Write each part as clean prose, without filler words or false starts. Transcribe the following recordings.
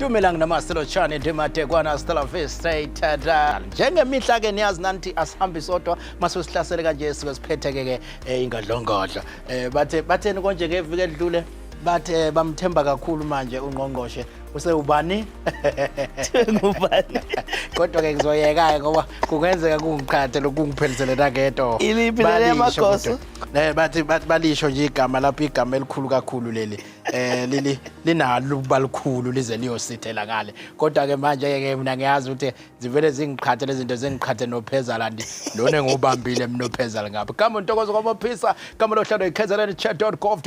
Dumelang namaselo chane demate kwana Stella Vista tada. Njengemihla ke niyazi nanti asihambi sodwa masosihlasele kanje sikosiphethe ke ingadlongodla. Batheni konje ke vike edlule bathe bamthemba kakhulu manje uNgqongqoshe usewubani ngubani kodwa ke ngizoyeka ngoba kungenzeka kungiqhathe lokungiphelisele naketo iliphi le magoso bathi balisho nje igama lapho igama elikhulu kakhulu leli linalo ubalikhulu lize liyosithela ngale kodwa ke manje ke mina ngiyazi ukuthi zivele zingiqhathe lezi zinto zingiqhathe nophezala lona ngobambile mina nophezala ngapha kama Ntokozo kwamaphisa kama lohlelo KZNHealthChatDotGov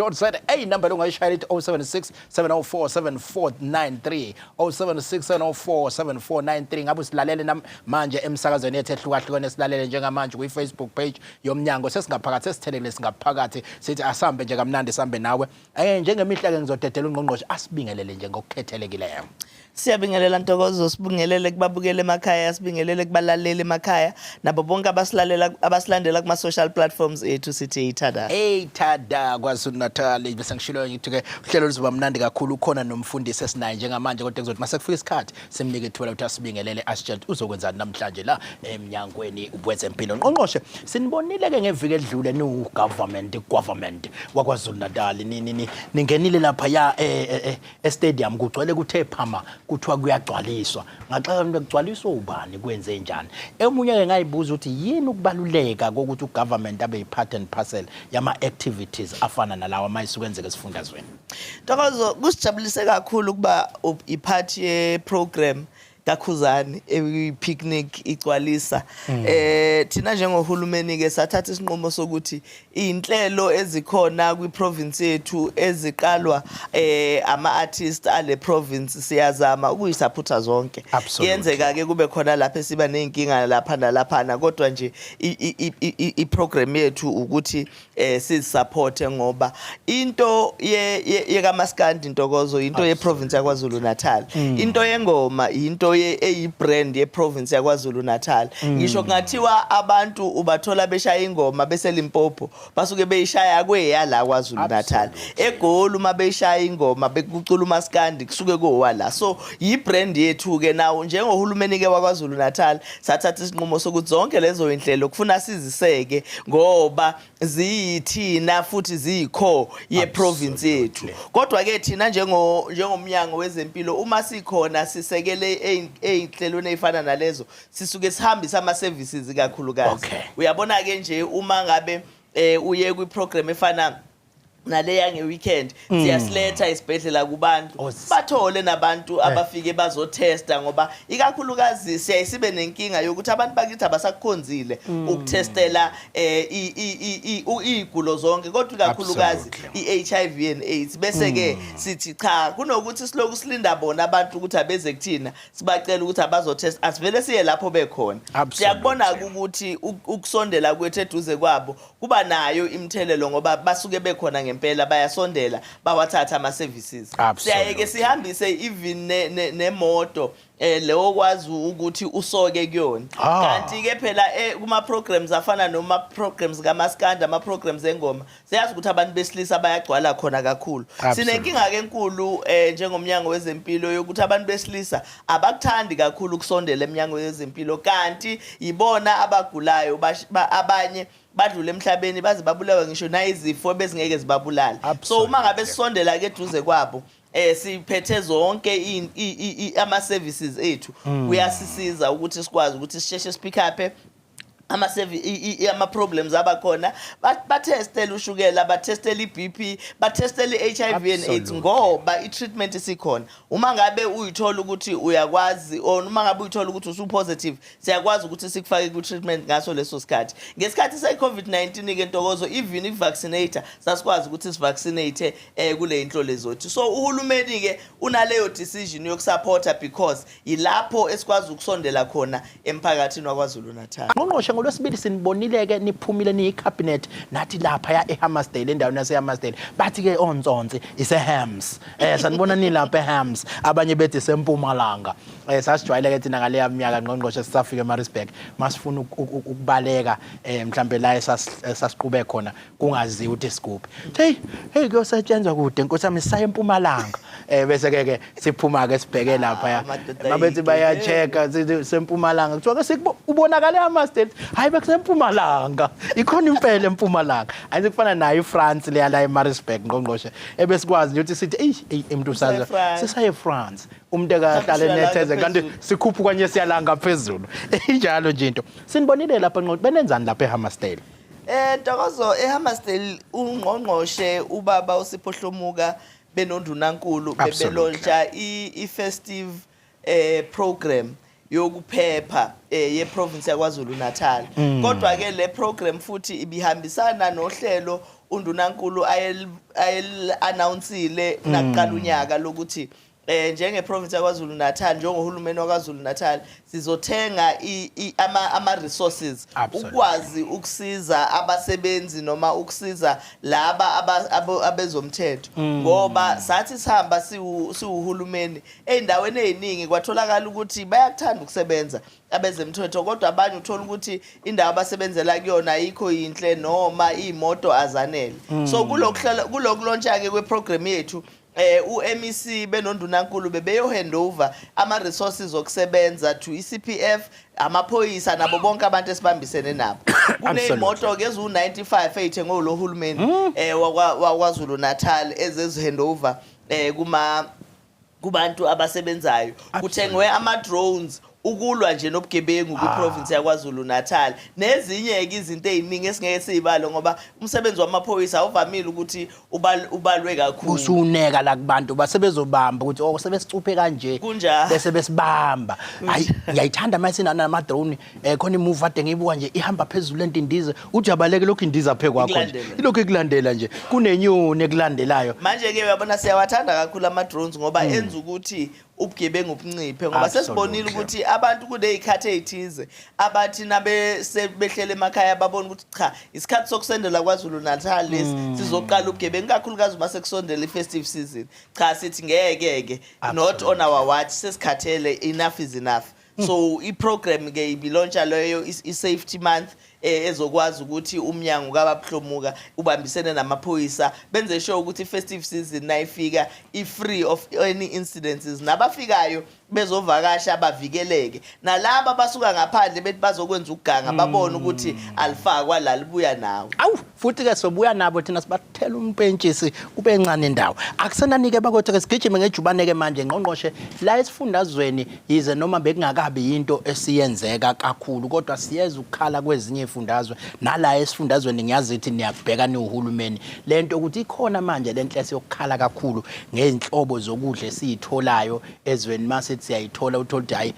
number ongayishayela 076 704 7493 076 704 7493 ngabe silalele manje emsakazweni yethu ehlukahlukene silalele njengamanje ku Facebook page yoMnyango sesingaphakathi sesithelele singaphakathi sithi asambe nje kamnandi sambe nawe njengemihla ke ngizodedela uNgqongqoshe asibingelele nje ngokukhethekileyo. Siyabingelela Ntokozo, sibingelele kubabukele emakhaya, sibingelele kubalaleli emakhaya nabo bonke abasilandela kuma social platforms ethu sithi ithada KwaZulu-Natal bese ngishilo ngithi ke uhlelo luzoba mnandi kakhulu khona nomfundisi esinayo njengamanje kodwa kuzothi mase kufika isikhathi simnike ithuba ukuthi asibingelele asitshele uzokwenzani namhlanje la eMnyangweni wezeMpilo. Ngqongqoshe sinibonile ke ngeviki edlule ni government wakwaZulu-Natal ningenile lapha ya stadium kugcwele kuthe phama kuthiwa kuyagcwaliswa ngaxa bekugcwaliswa ubani kwenze njani emunye ke ngayibuza ukuthi yini ukubaluleka kokuthi ugovernment abe part and parcel yama activities afana nalawa mayisukwenzeka esifundazweni. Ntokozo kusijabulise kakhulu kuba iphathi ye program kakhuzani picnic igcwalisa thina njengohulumeni ke sathatha isinqumo sokuthi inhlelo ezikhona kwiprovince yethu eziqalwa ama artists ale province siyazama ukuyisapota zonke yenzeka ke kube khona lapha esiba nenkinga lapha nalaphana kodwa nje iprogram yethu ukuthi sizisupport ngoba into ye kaMaskandi Ntokozo into ye province yaKwaZulu-Natal into yengoma into eyibrand ye province yaKwaZulu-Natal ngisho kungathiwa abantu ubathola beshaya ingoma bese Limpopo basuke beyishaya kweyala KwaZulu-Natal eGoli uma beyishaya ingoma bekucula uMaskandi kusuke kowala so yibrand yethu ke nawo njengohulumeni ke waKwaZulu-Natal sathatha isinqumo sokuthi zonke lezo inhlelo kufuna siziseke ngoba ziyithina futhi ziyikho ye province yethu kodwa ke thina njengomnyango wezeMpilo uma sikhona sisekele einhlelweni ezifana nalezo sisuke sihambisa ama services kakhulukazi uyabona ke nje uma ngabe uye kwiprogram efana naleya ngeweekend siyasiletha isibhedlela kubantu bathole nabantu abafike bazotesta ngoba ikakhulukazi siyayisibe nenkinga yokuthi abantu bakithi abasakukhonzile ukutestela igulo zonke kodwa ikakhulukazi iHIV and AIDS bese ke sithi cha kunokuthi siloku silinda bona abantu ukuthi abeze kuthina sibacela ukuthi abazotest asivele siye lapho bekhona siyakubona ukuthi ukusondela kwethu eduze kwabo kuba nayo imthelelo ngoba basuke bekhona ngempela bayasondela bawathatha ama services siyayeke sihambise even nemoto leyo kwazi ukuthi usoke kuyona kanti ke phela kuma programs afana noma programs kaMaskandi ama programs engoma siyazi ukuthi abantu besilisa bayagcwala khona kakhulu sinenkinga ke enkulu njengomnyango wezeMpilo yokuthi abantu besilisa abakuthandi kakhulu ukusondela eMnyango wezeMpilo kanti ibona abagulayo abanye badlule emhlabeni baze babulawa ngisho nayizifo bezingeke zibabulala so uma ngabe sisondela ke eduze kwabo siphethe zonke ama services ethu kuyasisiza ukuthi sikwazi ukuthi sisheshe speak up ama problems abakhona batestele ushukela batestele iBP batestele iHIV and AIDS ngoba itreatment isikhona uma ngabe uyithola ukuthi uyakwazi uma ngabe uyithola ukuthi usu positive siyakwazi ukuthi sikufake ku treatment ngaso leso sikhathi ngesikhathi se COVID-19 ke Ntokozo even ivaccinator sasikwazi ukuthi sivaccinate kule inhlolo zethu so uhulumeni ke unaleyo decision yokusupporta because ilapho esikwazi ukusondela khona emphakathini waKwaZulu-Natal. Ngqongqoshe ngolwesibili sinibonile ke niphumile niyicabinet nathi lapha ya eHammersdale endaweni yaseHammersdale bathi ke ontsonsi iseHams sanibona nilapha eHams abanye bethi sempumalanga sasijwayele ke thina ngale yaminyaka ngqongqoshe sisafika eMaritzburg masifuna ukubaleka mhlambe la esasiqhube khona kungaziwa ukuthi isigubhi hey kuyosetshenzwa kude Nkosi yami sisaye empumalanga bese ke siphuma ke sibheke lapha mabethi bayacheka sempumalanga kuthiwa ke ubonakala eHammersdale hayi bekusempumalanga ikhona impela empumalanga ayikufana nayo iFrance leya la eMaritzburg ngqongqoshe ebesikwazi ukuthi sithi umuntu usazi sisaye eFrance umuntu akahlala enetheze kanti sikhupha kanye siyalanga phezulu injalo nje into sinibonile lapha nqoqo benenzani lapha eHammersdale Ntokozo eHammersdale uNgqongqoshe ubaba uSiphohlomuka benondunankulu bebelontsha i-festive program yokuphepha yeprovince yaKwaZulu-Natal kodwa ke le program futhi ibihambisana nohlelo undunankulu announceile naqala unyaka lokuthi njengeprovince yaKwaZulu-Natal njengohulumeni waKwaZulu-Natal sizothenga ama resources ukwazi ukusiza abasebenzi noma ukusiza laba abezomthetho ngoba sathi sihamba siwuhulumeni endaweni eziningi kwatholakala ukuthi bayakuthanda ukusebenza abezemthetho kodwa abanye uthola ukuthi indawo abasebenzela kuyona ayikho yinhle noma imoto azanele so kulokulontsha ke kweprogram yethu uMEC benondunankulu bebeyo handover ama resources okusebenza to iCPF amaphoyisa nabo bonke abantu esibambisene nabo kuneyimoto ke ezu95 eyithengwe ulohulumeni waKwaZulu-Natal ezezihandover kubantu abasebenzayo kuthengwe ama drones ukulwa nje nobugebengu kwiprovince yaKwaZulu-Natal nezinye ke izinto eziningi esingeke sibalo ngoba umsebenzi wamaphoyisa awuvamile ukuthi ubalwe kakhulu usuneka la kubantu basebezobamba ukuthi sebesicuphe kanje bese besibamba hayi ngiyayithanda masina nama drone khona imove ade ngiyibuka nje ihamba phezulu lentindize ujabaleke lokho indiza phe kwakho nje ilokho ekulandela nje kunenyoni ekulandelayo manje ke uyabona siyawathanda kakhulu ama drones ngoba enza ukuthi ubugebengu ubunciphe ngoba sesibonile ukuthi abantu kunezikhathi ezithize abathi nabehlele emakhaya babona ukuthi cha isikhathi sokusendela kwaZulu-Natal lesi sizoqala ubugebengu kakhulukazi uma sekusondela ifestive season cha sithi ngeke not on our watch sesikhathele enough is enough so iprogram ke ibilontsha leyo i-safety month ezokwazi ukuthi uMnyango kaBaphlomuka ubambisene namaphoyisa benze sure ukuthi festive season nayifika i-free of any incidences nabafikayo bezovakasha bavikeleke nalabo basuka ngaphandle bethi bazokwenza ukuganga babone ukuthi alifakwa la libuya nawo futhi ke sobuya nabo thina sibathela umpentshisi kube encane indawo akusenanike bakwethu ke sigijime ngejubane ke manje ngqongqoshe la esifundazweni yize noma bekungakabi into esiyenzeka kakhulu kodwa siyeza ukukhala kwezinye ifundazwe nala esifundazweni ngiyazi ukuthi niyabheka niuhulumeni lento ukuthi ikhona manje lenhlese yokukhala kakhulu ngezinhlobo zokudla esitholayo ezweni mase siyayithola uthola ukuthi hayi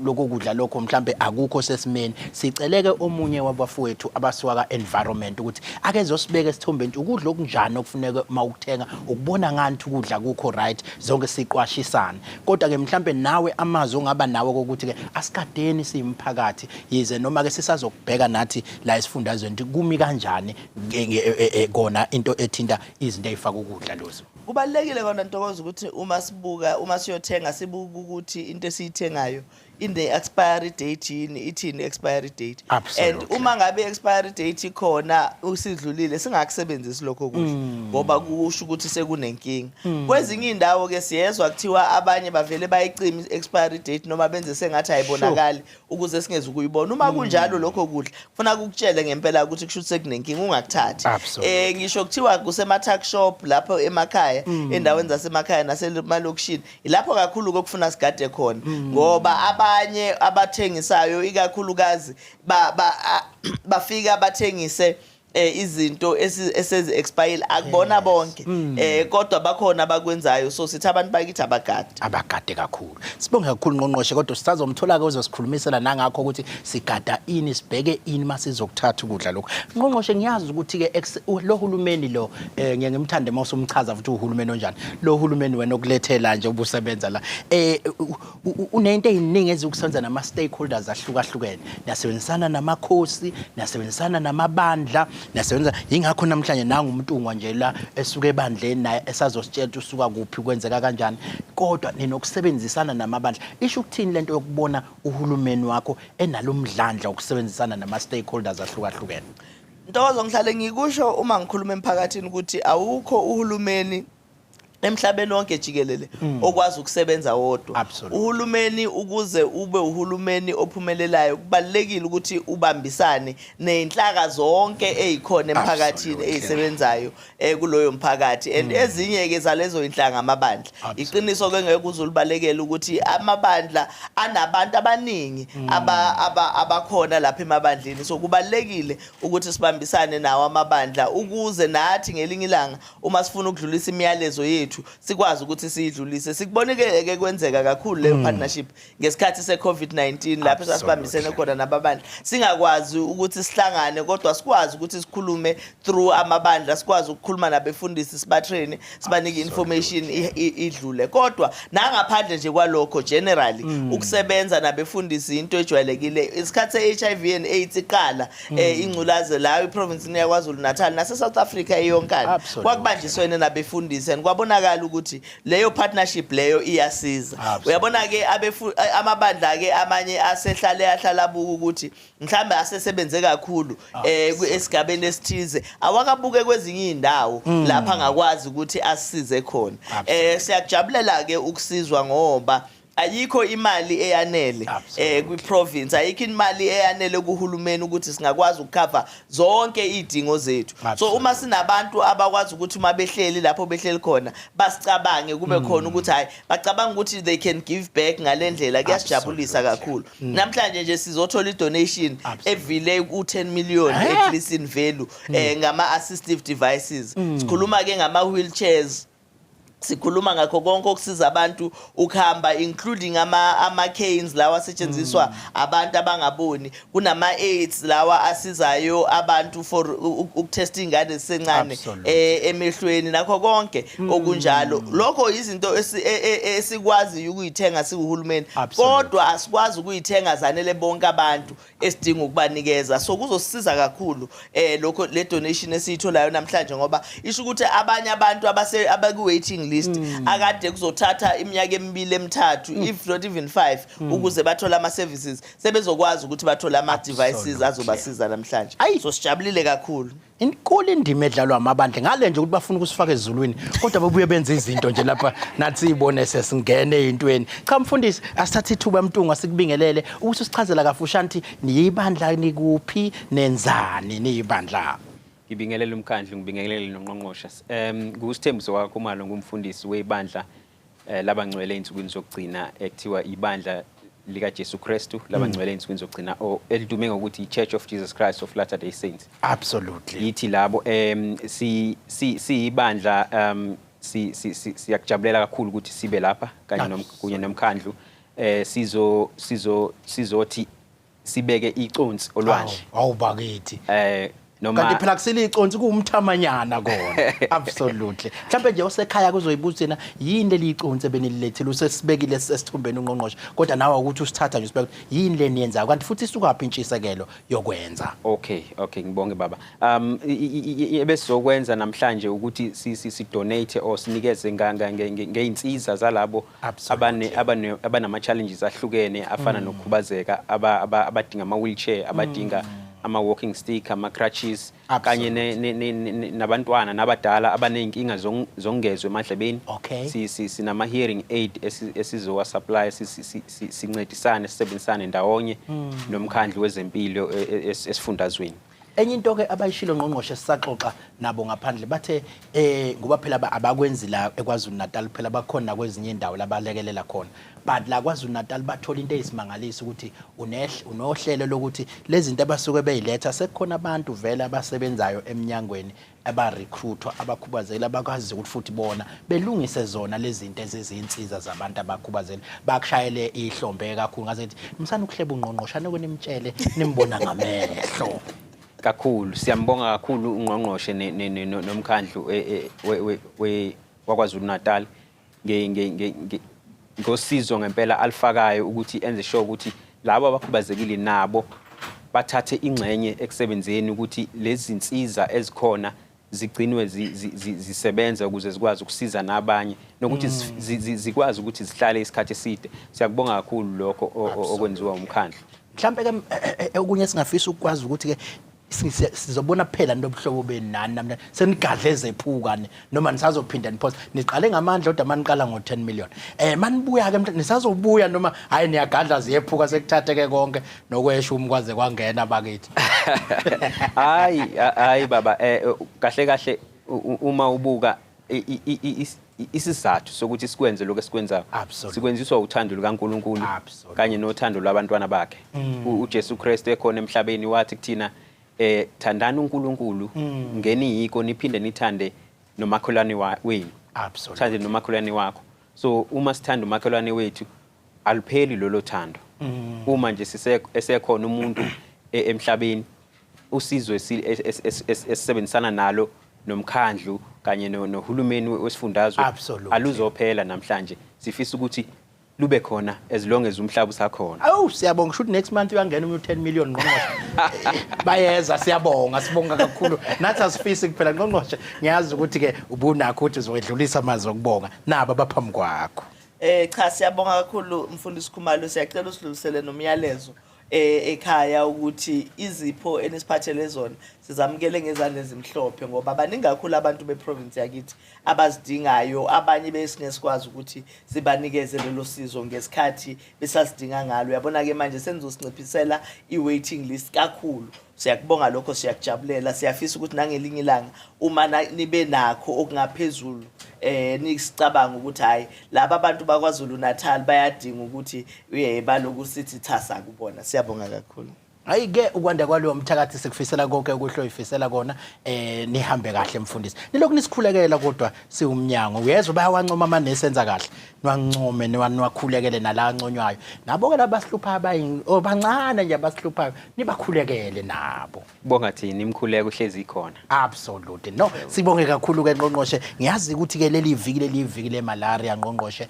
lokho kudla lokho mhlambe akukho sesimeni siceleke omunye wabafowethu abasuka ka-environment ukuthi akezosibeka esithombeni ukudla okunjani okufuneka mawukuthenga ukubona ngani ukudla kukho right zonke siqwashisana kodwa ke mhlambe nawe amazwi ongaba nawe ukuthi ke asikadeni simphakathi yize noma ke sisazokubheka nathi la esifundazweni kumi kanjani kona into ethinta izinto ezifaka ukudla lozo kubalekile kona Ntokozo ukuthi uma siyothenga sibuka ukuthi into esiyithengayo in the expiry date yini ithini expiry date and uma ngabe expiry date ikhona usidlulile singakusebenzisi lokho kudla ngoba kusho ukuthi sekunenkinga kwezinye indawo ke siyezwa kuthiwa abanye bavele bayicima expiry date noma benze sengathi ayibonakali ukuze singeze ukuyibona uma kunjalo lokho kudla kufuna ukutshele ngempela ukuthi kusho sekunenkinga ungakuthathi ngisho kuthiwa kusema tuck shop lapho emakhaya endaweni zasemakhaya nasemalokishini ilapho kakhulu kokufuna sigade khona ngoba abanye abathengisayo ikakhulukazi bafika bathengise izinto esezi expire akubona bonke kodwa bakhona abakwenzayo so sithi abantu bakithi abagade kakhulu. Sibonge kakhulu Ngqongqoshe kodwa sisazomthola ke uzosikhulumisela nangakho ukuthi sigada ini sibheke ini masizokuthatha ukudla lokho. Ngqongqoshe ngiyazi ukuthi ke lo hulumeni lo ngiye ngimthande mawusumchaza futhi uhulumeni onjani. Lo hulumeni wena okulethela nje ubusebenza la unento eziningi ezikusenza nama stakeholders ahlukahlukene. Nasebenzisana namakhosi, nasebenzisana namabandla, nasebenza ingakho namhlanje nanga umntungwa nje la esuke ebandleni naye esazositshela usuka kuphi kwenzeka kanjani kodwa ninokusebenzisana namabandla. Isho ukuthini lento yokubona uhulumeni wakho enalomdlandla ukusebenzisana nama stakeholders ahlukahlukene? Ntokozo ngihlale ngikusho uma ngikhuluma emphakathini ukuthi awukho uhulumeni emhlabeni wonke jikelele okwazi ukusebenza wodwa. Uhulumeni ukuze ube uhulumeni ophumelelayo kubalekile ukuthi ubambisane nezinhlaka zonke ezikhona emphakathini ezisebenzayo kuloyo mphakathi and ezinye ke zalezo inhlanga amabandla. Iqiniso ke ngeke uzulubalekela ukuthi amabandla anabantu abaningi abakhona lapha emabandleni so kubalekile ukuthi sibambisane nawo amabandla ukuze nathi ngelinye ilanga uma sifuna ukudlulisa imiyalezo yethu sikwazi ukuthi siyidlulise. Sikuboneke ke kwenzeka kakhulu leyo partnership ngesikhathi seCovid-19 lapho sasibambisene khona nababandla singakwazi ukuthi sihlangane kodwa sikwazi ukuthi sikhulume through amabandla sikwazi ukukhuluma nabefundisi sibatrain sibanike information idlule kodwa nangaphandle nje kwalokho generally ukusebenza nabefundisi into ejwayelekile isikhathi seHIV and AIDS iqala ingculaze la iprovince ya KwaZulu-Natal nase South Africa eyonkana kwakubanjiswene nabefundisi and kwabonakala ukuthi leyo partnership leyo iyasiza. Uyabona ke amabandla ke amanye asehlala buku ukuthi mhlambe asesebenze kakhulu esigabeni esithize awakabuke kwezinye indawo lapha ngakwazi ukuthi asisize khona. Siyakujabulela ke ukusizwa ngoba ayikho imali eyanele kwiprovince ayikho imali eyanele kuhulumeni ukuthi singakwazi ukucover zonke izidingo zethu. So uma sinabantu abakwazi ukuthi uma behleli lapho behleli khona basicabange kube khona ukuthi hayi bacabanga ukuthi they can give back ngalendlela kuyasijabulisa kakhulu. Namhlanje nje sizothola idonation evile u10 million at least in value ngama assistive devices. Sikhuluma ke ngama wheelchairs sikhuluma ngakho konke okusiza abantu ukuhamba including ama canes lawa asetshenziswa abantu abangaboni kunama aids lawa asizayo abantu for ukutesta ingane sencane emehlweni nakho konke okunjalo. Lokho izinto esikwazi ukuyithenga sikuhulumeni kodwa asikwazi ukuyithenga zanele bonke abantu esidinga ukubanikeza so kuzosisiza kakhulu lokho le donation esiyitholayo namhlanje ngoba isho ukuthi abanye abantu abaku waiting akade kuzothatha iminyaka emibili emithathu if not even 5 ukuze bathola ama services sebezokwazi ukuthi bathola ama devices azobasiza namhlanje so sijabulile kakhulu. Inkulu indima edlalwa amabandla ngale nje ukuthi bafuna ukusifaka ezulwini kodwa babuye benze izinto nje lapha nathi sibone sesingene ezintweni. Cha mfundisi asithathe ithuba emntunga sikubingelele ukuthi usichazela kafushane ukuthi niyibandla nikuphi nenzani niyibandla. Ngibingelele umkhandlu ngibingelele noNgqongqoshe. Ngusithembiso wakho malo ngumfundisi webandla labangcwele insukwini zokugcina ekuthiwa ibandla lika Jesu Kristu labangcwele insukwini zokugcina elidume ngokuthi iChurch of Jesus Christ of Latter-day Saints. Absolutely. Yithi labo si ibandla siyakujabulela kakhulu ukuthi sibe lapha kanye kunye nomkhandlu sizothi sibeke iconsi olwandle. Awubakithi. Kanti phela kusile iconsi kuumthamanyana kona. Absolutely. Mhlawumbe nje osekhaya kuzoyibuzena yini leliconsi benililethile usesibekile sesithumbeni uNgqongqoshe kodwa nawe ukuthi usithatha nje usibeke yini le niyenzayo kanti futhi isukaphi intshisekelo yokwenza. Okay ngibonge baba. Ebesizokwenza namhlanje ukuthi si donate or sinikeze ngeinsiza zalabo abanama challenges ahlukene afana nokukhubazeka abadinga ama wheelchair abadinga ama walking stick ama crutches kanye nabantwana nabadala abanenkinga zongezwe emadlebeni sinama hearing aid esizowa supply sincedisane sisebenzisane ndawonye nomkhandlu wezeMpilo esifundazweni. Enye into ke abayishilo Ngqongqoshe sisaxoxa nabo ngaphandle bathe ngoba phela abakwenzi la eKwaZulu-Natal phela bakhona kwezinye indawo labalekelela khona but la KwaZulu-Natal bathola into ezimangalisa ukuthi unohlelo lokuthi lezi zinto abasuke beyiletha sekukhona abantu vele abasebenzayo emnyangweni aba-recruitwa abakhubazeli abakwazi ukuthi futhi bona belungise zona lezi zinto ezizinsiza zabantu abakhubazeli bakushayele ihlombe kakhulu ngazethi msana ukuhleba uNgqongqoshe nimtshele nimbona ngamehlo kakhulu siyambonga kakhulu uNgqongqoshe nomkhandlu wakwaZulu-Natal ngosizo ngempela alifakayo ukuthi enze sure ukuthi labo abakhubazekile nabo bathathe ingxenye ekusebenzeni ukuthi lezi zinsiza ezikhona zigcinwe zisebenza ukuze zikwazi ukusiza nabanye nokuthi zikwazi ukuthi zihlale isikhathi eside siyakubonga kakhulu lokho okwenziwa umkhandlu mhlambe ke okunye singafisa ukwazi ukuthi ke sizobona phela nobuhlobo benani namhlanje senigadle ezephukane noma nisazophinda niphosa niqale ngamandla kodwa maniqala ngo10 million manibuya ke nisazobuya noma hayi niyagadla ziyephuka sekuthatheke konke nokwesha umkwaze kwangena bakithi hayi baba kahle uma ubuka isizathu sokuthi sikwenze lokho esikwenzayo sikwenziswa uthando lukaNkulunkulu kanye nothando lwabantwana bakhe uJesu Kristu ekhona emhlabeni wathi kuthina thandana uNkulunkulu ngeni yiko niphinde nithande nomakholwane wenu thande nomakholwane wakho so uma sithanda umakholwane wethu alipheli lolo thando uma nje esekhona umuntu emhlabeni usizwe esisebenzisana nalo nomkhandlu kanye nohulumeni wesifundazwe aluzophela namhlanje sifisa ukuthi lube khona as long as umhlaba usakhona siyabonga shoot next month uyangena umu10 million Ngqongqoshe bayeza sibonga kakhulu nathi asifisi kuphela Ngqongqoshe ngiyazi ukuthi ke ubunakho ukuthi uzowedlulisa amazwi okubonga nabo abaphambi kwakho cha siyabonga kakhulu mfundisi Khumalo siyacela usidlulisele nomyalezo ekhaya ukuthi izipho enisiphathele zona sizamukele ngezandla ezimhlophe ngoba abaningi kakhulu abantu beprovince yakithi abazidingayo abanye besingesikwazi ukuthi sibanikeze lelo sizo ngesikhathi besasidinga ngalo uyabona ke manje senizosinciphisela iwaiting list kakhulu siyakubonga lokho siyakujabulela siyafisa ukuthi nangelinye ilanga uma nibe nakho okungaphezulu nisicabanga ukuthi hayi laba abantu bakwaZulu-Natal bayadinga ukuthi baloku sithi thasa kubona siyabonga kakhulu hayi ke ukwanda kwalowo mthakathi sikufisela konke ukuhlo ifisela kona nihambe kahle mfundisi nilokhu nisikhulekela kodwa siwumnyango uyezwa bayawancoma amanesi enza kahle niwancome niwakhulekele nala anconywayo nabo ke labasihlupha bancane nje abasihluphayo nibakhulekele nabo bonga thini imkhuleko uhlezi ikhona absolutely no sibonge kakhulu ke Ngqongqoshe ngiyazi ukuthi ke leli viki le-malaria Ngqongqoshe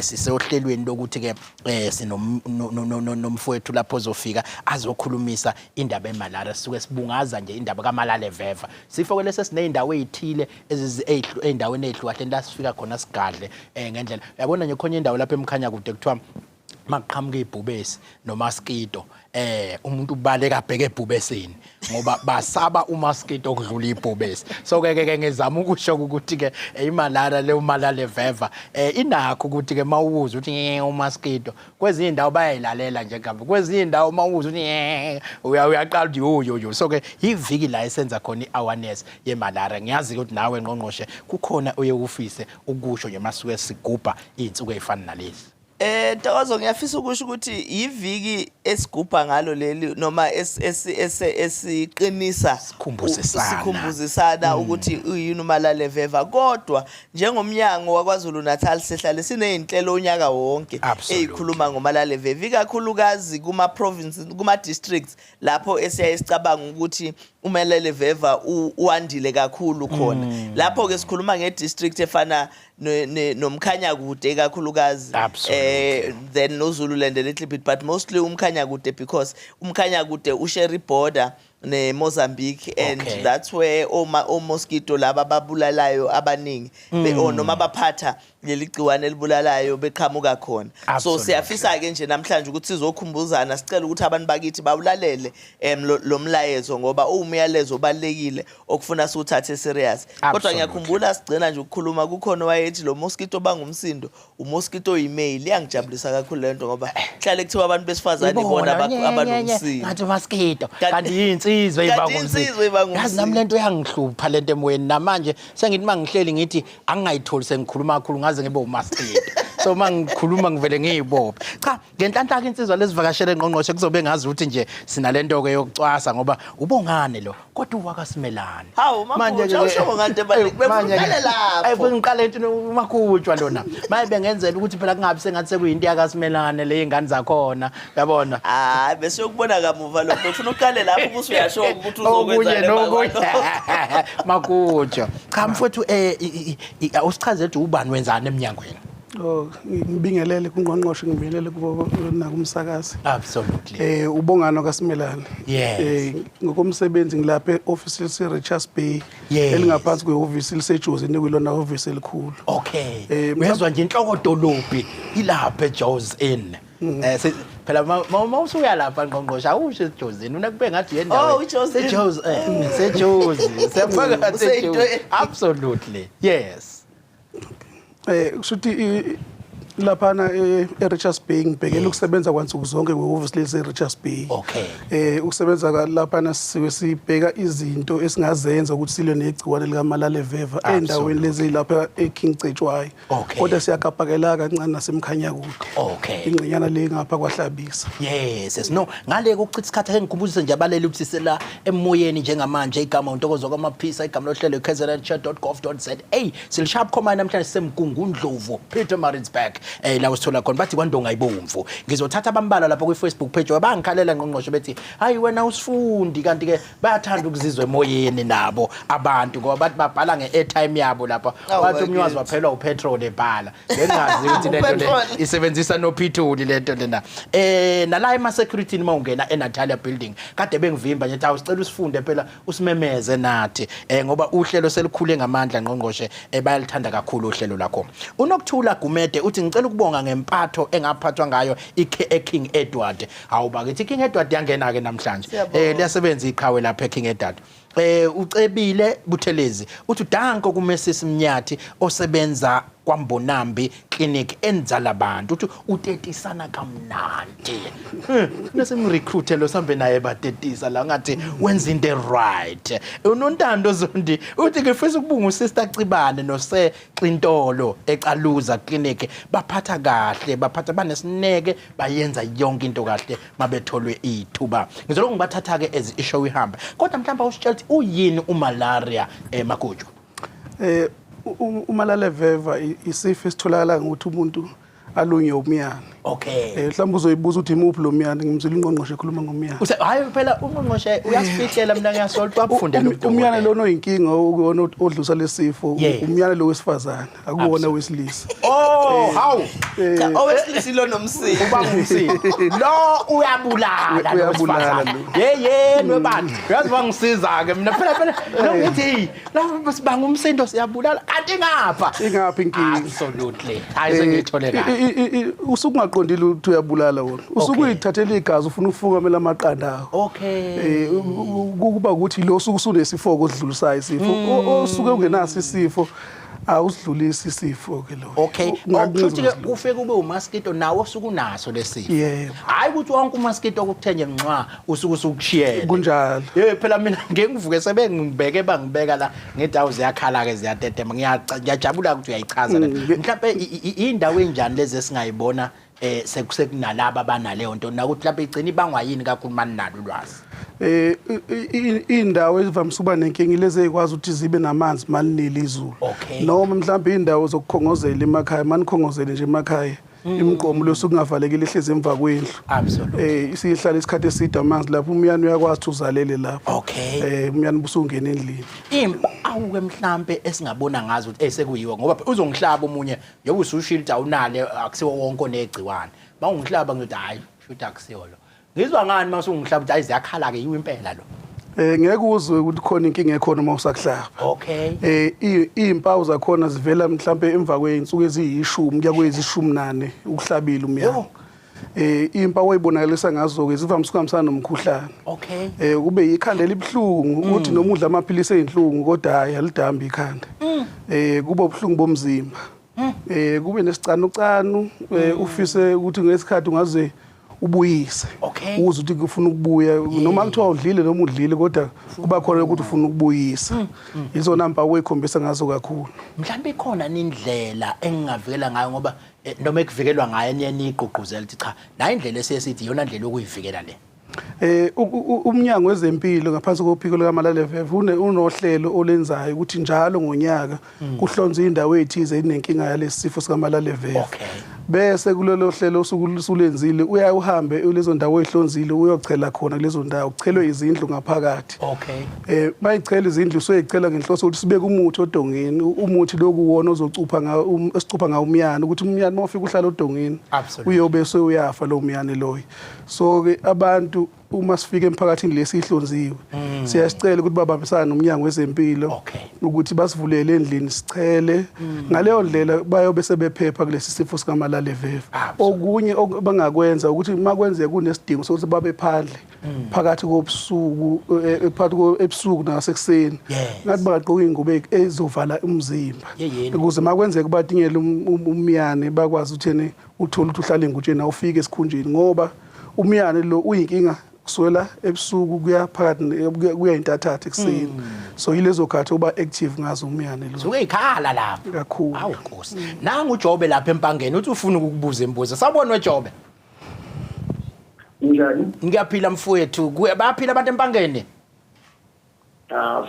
siseohlelweni lokuthi ke sinomfowethu lapho ozofika azokhulumisa indaba emalaria sisuke sibungaza nje indaba kamalale veva sifo lese sineyindawo ezithile ezindaweni ezihlukahleni la sifika khona sigadle ngendlela uyabona nje khona indawo lapha emkhanya kude kuthiwa maqhamuka ibhubesi nomaskito umuntu ubaleka abheke ebhubesini ngoba basaba umaskito okudlula ibhubesi so ke ngizama ukusho ukuthi ke imalaria le umalale veva inakho ukuthi ke mawuza uthi umaskito kwezinye indawo bayayilalela nje kambe kwezinye indawo mawuza uthi uyaqala yo so ke iviki la esenza khona iawareness yemalaria ngiyazi ukuthi nawe Ngqongqoshe kukhona oye ufise ukusho nje masuke sigubha izinsuku ezifana nalezi Ntokozo ngiyafisa ukusho ukuthi iviki esigubha ngalo leli noma esiqinisa sikhumbuzisana ukuthi uyini umalale veva kodwa njengomnyango wakwaZulu-Natal sehlale sinezinhlelo onyaka wonke ezikhuluma ngomalale veva ikakhulukazi kuma provinces kuma districts lapho esiyayisicabanga ukuthi umalale veva uandile kakhulu khona lapho ke sikhuluma ngedistrict efana nomkhanyakude kakhulukazi then noZululand a little bit but mostly umkhanyakude because umkhanyakude ushare border neMozambique and that's where mosquito laba babulalayo abaningi noma baphatha leli gciwane libulalayo beqhamuka khona so siyafisa ke nje namhlanje ukuthi sizokhumbuzana sicela ukuthi abantu bakithi bawulalele lo mlayezo ngoba umyalezo obalekile okufuna siuthathe serious kodwa ngiyakhumbula sigcina nje ukukhuluma kukhona wayethi lo mosquito bangumsindo umosquito email iyangijabulisa kakhulu lento ngoba hlale kuthiwa abantu besifazane ibona abanomsindo ngathi mosquito kanti insizwe ibangumsindo yazi nami lento yangihlupha lento emoyeni namanje sengithi mangihleli ngithi angingayitholi sengikhuluma kakhulu ngaze ngibe umaskito so mangikhuluma ngivele ngiyibophe cha ngenhlanhla ke insizwa lesivakashele eNgqongqoshe kuzobe ngazi ukuthi nje sinalento ke yokucwasa ngoba ubongane lo kodwa uwakaSimelane hawu manje usho ngante befukele lapho ngiqala into uMagujwa lona maye bengenzela ukuthi phela kungabi sengathi sekuyinto yakaSimelane le ingane zakhona yabona bese ukubona kamuva lokho ufuna uqale lapho bese uyasho ukuthi uzokwenza Magujwa cha mfowethu usichazele ukuthi ubani wenzani eMnyangweni ngibingelele kuNgqongqoshe ngibingelele kubo nakumsakazi absolutely ubongano kaSimelane ngokomsebenzi ngilapha eoffice leRichards Bay elingaphansi kwehhovisi lisejozini kulona office elikhulu okay uyezwa nje inhloko dolophi ilapha eJozini phela mawusuya lapha eNgqongqoshe awusho eJozini unakube ngathi yendawo seJozi siyafaka seJozi absolutely yes kushuthi laphana eRichards Bay ngibhekela ukusebenza kwansuku zonke kwehhovisi leRichards Bay ukusebenza laphana sibheka izinto esingazenza ukuthi silwe negciwane likaMalaria endaweni lezi lapha eKing Cetshwayo kodwa siyakapakela kancane nasemkhanya kude ingcinyana le ngapha kwahlabisa yes no ngale ukuchitha isikhathi engikhumbuzise nje abaleli ukuthi sela emoyeni njengamanje igama uNtokozo kwaMaphisa igama lohlelo KZNHealthChat.gov.za silishaya bukhoma namhlanje sisemgungundlovu Peter Maritzburg la usithola khona bathi kwandonga ibomvu ngizothatha abambala lapha kwiFacebook page wabangikhalela ngqongqoshe bethi hayi wena usifundi kanti ke bayathanda ukuzizwa emoyeni nabo abantu ngoba bathi babhala ngeairtime yabo lapha wathi umnywazi waphelwa upetrol ebhala ngengazi ukuthi lento le isebenzisa nophithuli lento lena nala ema security mawungena eNatalia building kade bengivimba nje awusicela usifunde phela usimemeze nathi ngoba uhlelo selikhule ngamandla ngqongqoshe bayalithanda kakhulu uhlelo lakho uNokthula Gumede uthi ngicela ukubonga ngempatho engaphathwa ngayo eKing Edward awuba ke King Edward yangena ke namhlanje liyasebenza iqhawe lapha eKing Edward ucebile Buthelezi uthi danko kuMrs Mnyathi osebenza kwaMbonambi clinic enzala abantu uthi utetisana kamnandi nesimrecruit lo sambe naye batetisa la ngathi wenza into right unontando Zondi uthi ngifisa ukubunga usister Cibane noSexintolo eCaluza clinic baphatha kahle baphatha banesineke bayenza yonke into kahle mabetholwe ithuba ngizoloko ngibathatha ke as ishow ihamba kodwa mhlawumbe usitshela ukuthi uyini uMalaria Magujwa uMalaria isifo esitholakala ngokuthi umuntu alunye umyane mhlawumbe uzoyibuza ukuthi imuphi lo myane ngimzila uNgqongqoshe ekhuluma ngomyane hayi phela uNgqongqoshe uyasifihlela mina ngiyasola ukuthi wabufundela umyane lona oyinkinga ukuyona odlusa lesifo umyane lo wesifazana akuwona wesilisa how owesilisa lo nomsini ubanga umsini lo uyabulala nwebantu uyazi bangisiza ke mina phela nokuthi la sibanga umsindo siyabulala kanti ingaphi inkinga absolutely hayi sengithole kahle usukungaqondile ukuthi uyabulala wona usukuyithathela igazi ufuna ukufukamela amaqanda akho kuba ukuthi lo usunesifo kodlulisayo isifo osuke ungenaso isifo awusidlulisi isifo ke lo ukuthi ke ufike kube umaskito nawo osukunaso lesifo hayi ukuthi wonke umaskito okuthenye nqwa usuke usukushiyela kunjalo phela mina ngeke ngivuke sebengibeke bangibeka la ngedawo ziyakhala ke ziyatetema ngiyajabula ukuthi uyayichaza mhlawumbe indawo enjani lezi esingayibona sekusekunalaba banaleyo nto nakuthi lapha igcina ibangwayini kakhulu mani nalo ulwazi indawo ezivamise ukuba nenkingi lezi ekwazi ukuthi zibe namanzi malinile izulu noma mhlawumbe indawo zokukhongozela emakhaya manikhongozele nje emakhaya imqomo losukungavalekile ihleze emva kwendlu isihlala isikhathi eside amanzi lapho umyane uyakwazi ukuthi uzalele lapho umyane busungena endlini awuke mhlambe esingabona ngazo ukuthi sekuyiwa ngoba uzongihlaba umunye yobe usushilta awunale akusiwo wonke onegciwane bawungihlaba ngizothi hayi futhi akusiyo lo ngizwa ngani mase ungihlaba ukuthi ayiziyakhala ke yiwo impela lo ngeke uzwe ukuthi khona inkinga ekhona uma usakuhlaba izimpawu zakhona zivela mhlambe emva kweinsuku eziyishumi kuya kwezishumi ukuhlabile umyane izimpawu oyibonakalisa ngazo ke zivamise ukuhambisana nomkhuhlane kube ikhanda elibhlungu uthi noma udla amaphilisi ezinhlungu kodwa hayi alidambi ikhanda kube ubuhlungu bomzimba kube nesicanucanu ufise ukuthi ngesikhathi ungaze ubuyise uze uthi ufuna ukubuya noma kuthiwa udlile noma udlile kodwa kuba khona ukuthi ufuna ukubuyisa izona mpawu ekhombisa ngazo kakhulu. Mhlawumbe ikhona indlela engingavikela ngayo ngoba noma ekuvikelwa ngayo eniyigqugquzela ukuthi cha la indlela esesithi iyona ndlela yokuyivikela le. uMnyango wezeMpilo ngaphansi kophiko likaMalaria unohlelo olenzayo ukuthi njalo ngonyaka kuhlonzwe indawo ethize inenkinga yalesi sifo sikaMalaria. Bese kulelo hlelo usulenzile uyahambe lezo ndawo ezihlonzile uyochela khona kulezo ndawo uchelwe izindlu ngaphakathi. Mayichela izindlu soyicela ngenhloso ukuthi sibeke umuthi odongeni umuthi lokuwona ozocupha esicupha ngawo umyane ukuthi umyane mawufika uhlala odongeni uyobe soyafa lo umyane loyo. So ke abantu uma sifika emphakathini lesihlonziwe siyasicela ukuthi babambisane noMnyango wezeMpilo ukuthi basivulele endlini sichele ngaleyo ndlela bayobe sebephepha kulesi sifo sikaMalaria. Okunye bangakwenza ukuthi makwenzeka kunesidingo sokuthi babe phandle phakathi kobusuku ebusuku nasekuseni ngathi bangaqoka ingubo ezovala umzimba ukuze makwenzeka badingele umyane bakwazi ukuthi uthola ukuthi uhlale engutsheni awufike esikhunjeni ngoba umyane lo uyinkinga kuswela ebusuku kuya phakathi kuya intathathe ekseni. So yilezo khathi oba active ngazo umyane lo. Suke ikhala lapha kakhulu. Hawu Nkosi. Nanga uJobe lapha empangeni uthi ufuna ukukubuza imbuzo. Sabona weJobe. Njani? Ngiyaphila mfowethu. Bayaphila abantu empangeni?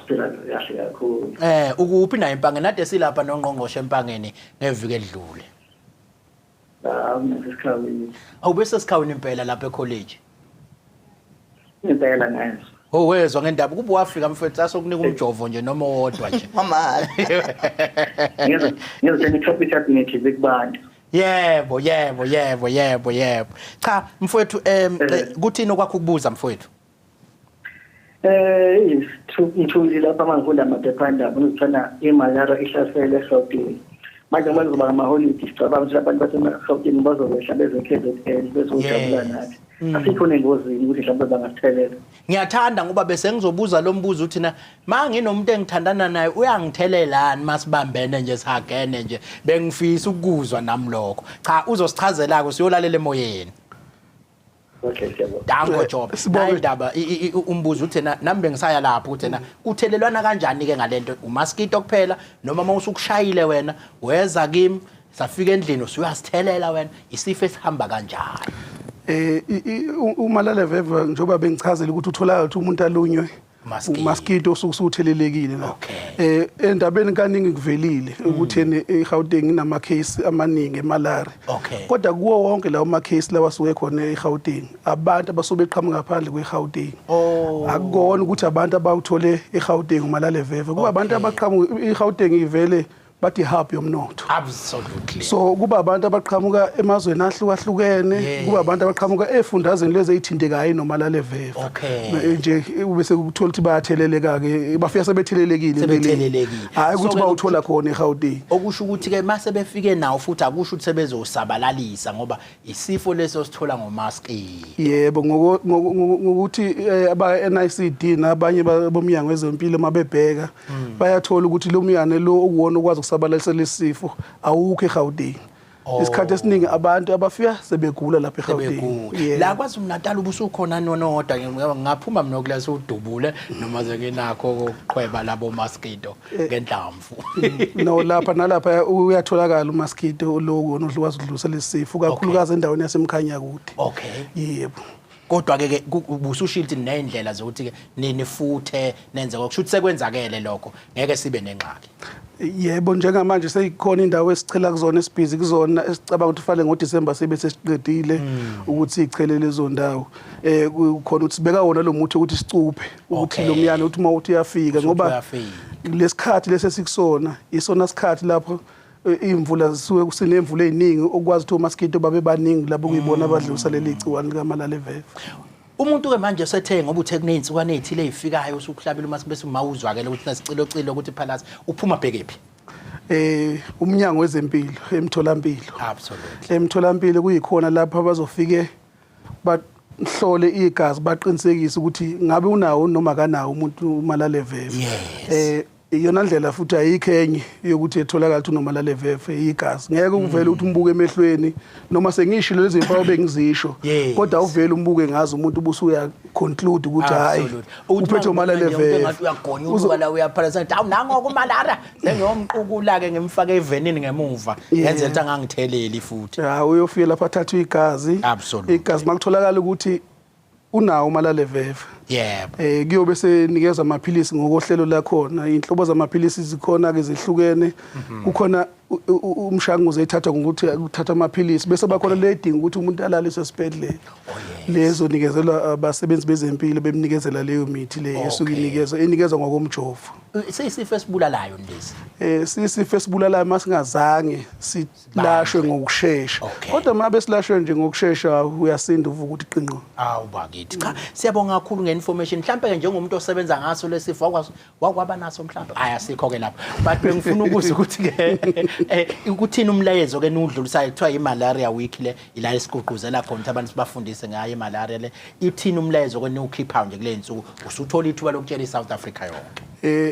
Siphila kahle kakhulu. Ukuphi na empangeni? Nade silapha noNgqongqoshe empangeni ngeviki edlule. Ngisekhawini. Awubese sikhawini impela lapha ecollege. Impela ngayo. Wezwa ngendaba kuba wafika mfethu asokunika umjovo nje noma wodwa nje. Mama. Ngiyeza ngichophe chat nethi kubantu. Yebo. Cha mfowethu kuthini okwakho ukubuza mfowethu? Ngithuli lapha mangikula amaphephandaba ngizithana imalaria ihlasele eGauteng. Manje bazoba ama-holiday sicabanga ukuthi abantu baseGauteng bazokwehla beze-KZN bezojabula nathi. Asikho nengozini ukuthi mhlawumbe bangathelela. Ngiyathanda ngoba bese ngizobuza lo mbuzo uthi na manginomuntu engithandana naye uyangithelelani masibambene nje sihagene nje bengifisa ukuzwa nami lokho. Cha uzosichazela ko siyolalela emoyeni. Okay siyabona. Dango Job. Indaba umbuzo uthi nami bengisaya lapho uthi na uthelelwana kanjani ke ngalento umaskito kuphela noma mawusukushayile wena weza kimi safika endlini usuyasithelela wena isifo esihamba kanjani? Umalaria njengoba bengichazela ukuthi utholakala ukuthi umuntu alunywe mosquito usuthelelekile la. Endabeni kaningi kuvelile ukuthi eGauteng inama case amaningi emalaria. Kodwa kuwo wonke lawo ama case lawa suke khona eGauteng abantu abasobe eqhamuka ngaphandle kweGauteng. Akukona ukuthi abantu abawuthole eGauteng umalaria kuba abantu abaqhamuka eGauteng ivele bathi hub yomnotho. Absolutely. So kuba abantu abaqhamuka emazweni ahlukahlukene kuba abantu abaqhamuka efundazweni lezi ezithintekayo nomalaria nje bese ukuthola ukuthi bayatheleleka ke bafika sebethelelekile hayi ukuthi bawuthola khona eGauteng. Okusho ukuthi ke mase befike nawo futhi akusho ukuthi sebezosabalalisa ngoba isifo leso sithola ngomaskito. Yebo ngokuthi aba NICD nabanye boMnyango wezeMpilo mabebheka bayathola ukuthi lo myane lo okuwona ukwazi ukusabalalisa lesifo awukho eGauteng. Isikhathi esiningi abantu abafika sebegula lapha eGauteng. La KwaZulu-Natal ubusukhona nonodwa ngaphuma mina kulesi udubule noma ngenakho ukuqhweba labo mosquito ngendlamvu. No lapha nalapha uyatholakala umosquito lo onodlukazi udlulisela lesifo kakhulukazi endaweni yasemkhanya kude. Yebo. Kodwa ke ubusushilthi nezindlela zokuthi ke nifuthe nenze okusho ukuthi sekwenzakele lokho ngeke sibe nenxaki. Yebo njengamanje seyikhona indawo esichela kuzona esibhizi kuzona esicabanga ukuthi ufale ngoDisemba sibe sesiqedile ukuthi ichele lezo ndawo kukhona ukuthi sibeka wona lo muthi ukuthi sicuphe ukuthi lo myane uthi mawuthi uyafika ngoba lesikhathi lesesikusona isona sikhathi lapho imvula zisuke kusinemvula eziningi okwazi ukuthi omosquito babe baningi lapho kuyibona abadlusa leli igciwane likaMalaria. Umuntu ke manje sethe ngoba uthe kuney'nsukwana ezithile ezifikayo usukuhlabela uma bese mawuzwakela ukuthi nasicilocilo ukuthi phalazi uphuma bhekephi? Umnyango wezeMpilo emtholampilo. Absolutely. Emtholampilo kuyikhona lapha bazofike bahlole igazi baqinisekise ukuthi ngabe unawo noma kanawo umuntu uMalaria. iyona ndlela futhi ayikho enye yokuthi etholakala ukuthi unomalaria igazi ngeke uvele ukuthi umbuke emehlweni noma sengishilo lezi mpawu bengizisho kodwa uvele umbuke ngazi umuntu ubusuya conclude ukuthi hayi uphethe umalaria ngathi uyagonya ukubala uyaphalasa ukuthi awu nango kumalaria sengiyomqukula ke ngimfake evenini ngemuva yenze ukuthi angangitheleli futhi uyofika lapha athatha igazi igazi makutholakala ukuthi unawo umalaria kuyobe senikezwa amaphilisi ngokohlelo lakhona inhlobo zamaphilisi zikhona ke zihlukene kukhona umshanguzo ethathwa ngokuthi uthatha amaphilisi bese bakhona ledinga ukuthi umuntu alaliswe esibhedlela lezo nikezelwa abasebenzi bezempilo bemnikezela leyo mithi le esuke inikezwa ngokomjovo sisifo esibulalayo lesi sisifo esibulalayo masingazange silashwe ngokusheshsha kodwa mabe silashwe nje ngokusheshsha uyasinda uvuka ukuthi qinqo bakithi cha siyabonga kakhulu ngeinformation mhlambe ke njengomuntu osebenza ngaso lesifo wakwaba naso mhlambe asikho ke lapho but bengifuna ukuza ukuthi ke ukuthini umlayezo ke nudlulisayo kuthiwa imalaria week le ila esigqugquzela khona ukuthi abantu sibafundise ngayo imalaria le ithini umlayezo ke niwukhipha nje kule nsuku usuthola ithuba lokutshela iSouth Africa yonke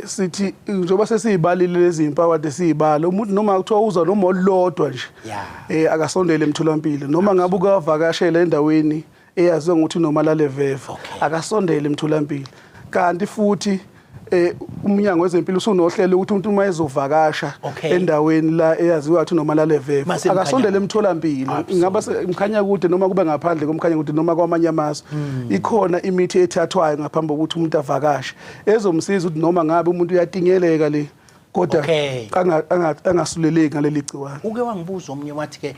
sithi njoba sesiyibalile lezi impawu ade siyibala umuntu noma kuthiwa uza noma olodwa nje akasondele emtholampilo noma ngabe ukavakashela endaweni eyaziwa ngokuthi nomalaria akasondele emtholampilo kanti futhi uMnyango wezeMpilo usunohlelo ukuthi umuntu uma ezovakasha endaweni la eyaziwa ukuthi nomalaria akasondele emtholampilo ingaba imkhanya kude noma kube ngaphandle komkhanya kude noma kwamanye amazwe ikhona imithi ethathwayo ngaphambi kokuthi umuntu avakashe ezomsiza ukuthi noma ngabe umuntu uyatingeleka le kodwa angasuleleki ngaleli gciwane uke wangibuza omnye wathi ke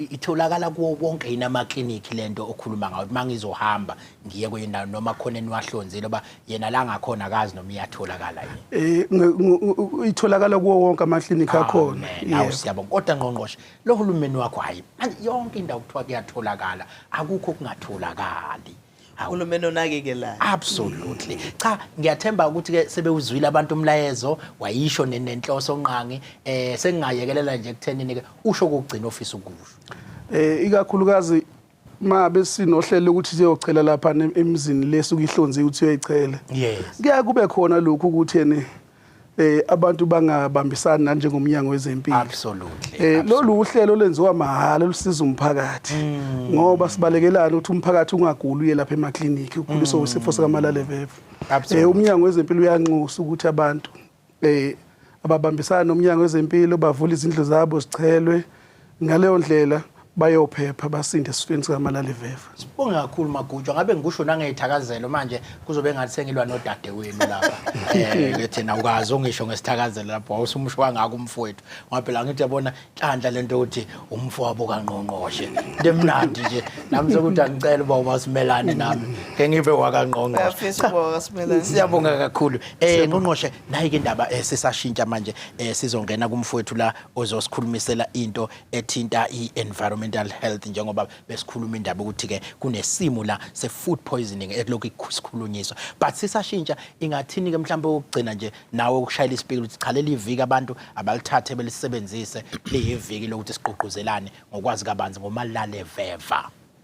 itholakala kuwo wonke inamakliniki lento okhuluma ngayo mangizohamba ngiye kwendawo noma khona eniwahlonzile ba yena la ngakhona akazi noma iyatholakala yini itholakala kuwo wonke amakliniki akhona nawo siyabonga kodwa ngqongqoshe lo hulumeni wakho hayi yonke indawo kuthiwa kuyatholakala akukho kungatholakali uhulumeni onakekelayo absolutely cha ngiyathemba ukuthi ke sebewuzwile abantu umlayezo wayisho nenhloso onqangi sengingayekelela nje ekuthenini ke usho kokugcina ofisa ukusho ikakhulukazi mabe sinohlelo ukuthi siyochela lapha emzini lesuku ihlonziwe ukuthi uyayichela kuya kube khona lokhu ukuthi ene abantu bangabambisana nanje ngomnyango wezeMpilo absolutely lolu uhlelo lenziwa mahala lusiza umphakathi ngoba sibalekelana ukuthi umphakathi ungaguli uye lapha emakliniki ukhuliswa isifo sikaMalaria uMnyango wezeMpilo uyanxusa ukuthi abantu ababambisana noMnyango wezeMpilo bavula izindlu zabo zichelwe ngaleyo ndlela bayophepha basinde esifeni sikaMalaria Sibonga kakhulu Magujwa ngabe ngikusho nangeyithakazelo manje kuzobe ngathi sengilwa nodade wenu lapha ngithi na ukazi ungisho ngesithakazelo lapho awusumushwa ngako umfowethu ngoba phela ngithi yabona hlandla lento ukuthi umfowabo kaNgqongqoshe ndemnandi nje nami sokuthi angicela uba uMasimelane nami ke ngibe wakaNgqongqoshe siyabonga kakhulu Ngqongqoshe nayi ke indaba sisashintsha manje sizongena kumfowethu la ozosikhulumisela into ethinta i-environmental health njengoba besikhuluma indaba ukuthi ke kunesimo la se-food poisoning ekulokhu isikhulunyiswa but sisashintsha ingathini ke mhlawumbe ukugcina nje nawe ukushayela isipikili ukuthi chalela iviki abantu abalithathe belisebenzise leyiviki lokuthi siqhuquzelane ngokwazi kabanzi ngomalaria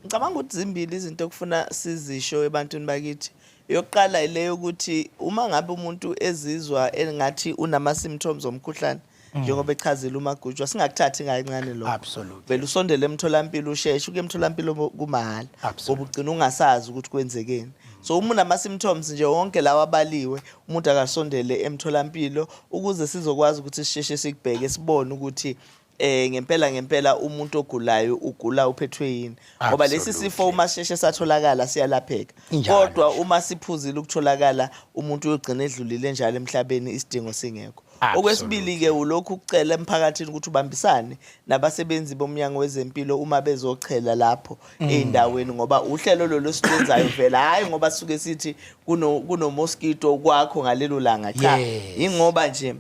ngicabanga ukuthi zimbili izinto okufuna sizisho ebantwini bakithi yokuqala ileyo ukuthi uma ngabe umuntu ezizwa engathi unama symptoms omkhuhlane njengoba echazile uMagujwa singakuthathi ngayincane lo absolutely vele usondele emtholampilo usheshe uke emtholampilo kumahala ngoba ugcina ungasazi ukuthi kwenzekeni so uma unama symptoms nje wonke lawa abaliwe umuntu akasondele emtholampilo ukuze sizokwazi ukuthi sisheshe sikubheke sibone ukuthi ngempela umuntu ogulayo ugula uphethwe yini ngoba lesi sifo uma sheshe satholakala siyalapheka kodwa uma siphuzile ukutholakala umuntu uyogcina edlulile njalo emhlabeni isidingo singekho okwesibili ke ulokhu ucela emphakathini ukuthi ubambisane nabasebenzi boMnyango wezeMpilo uma bezochela lapho eindaweni ngoba uhlelo lo silenzayo vela hayi ngoba suke sithi kuno mosquito kwakho ngalelo langa cha ingoba nje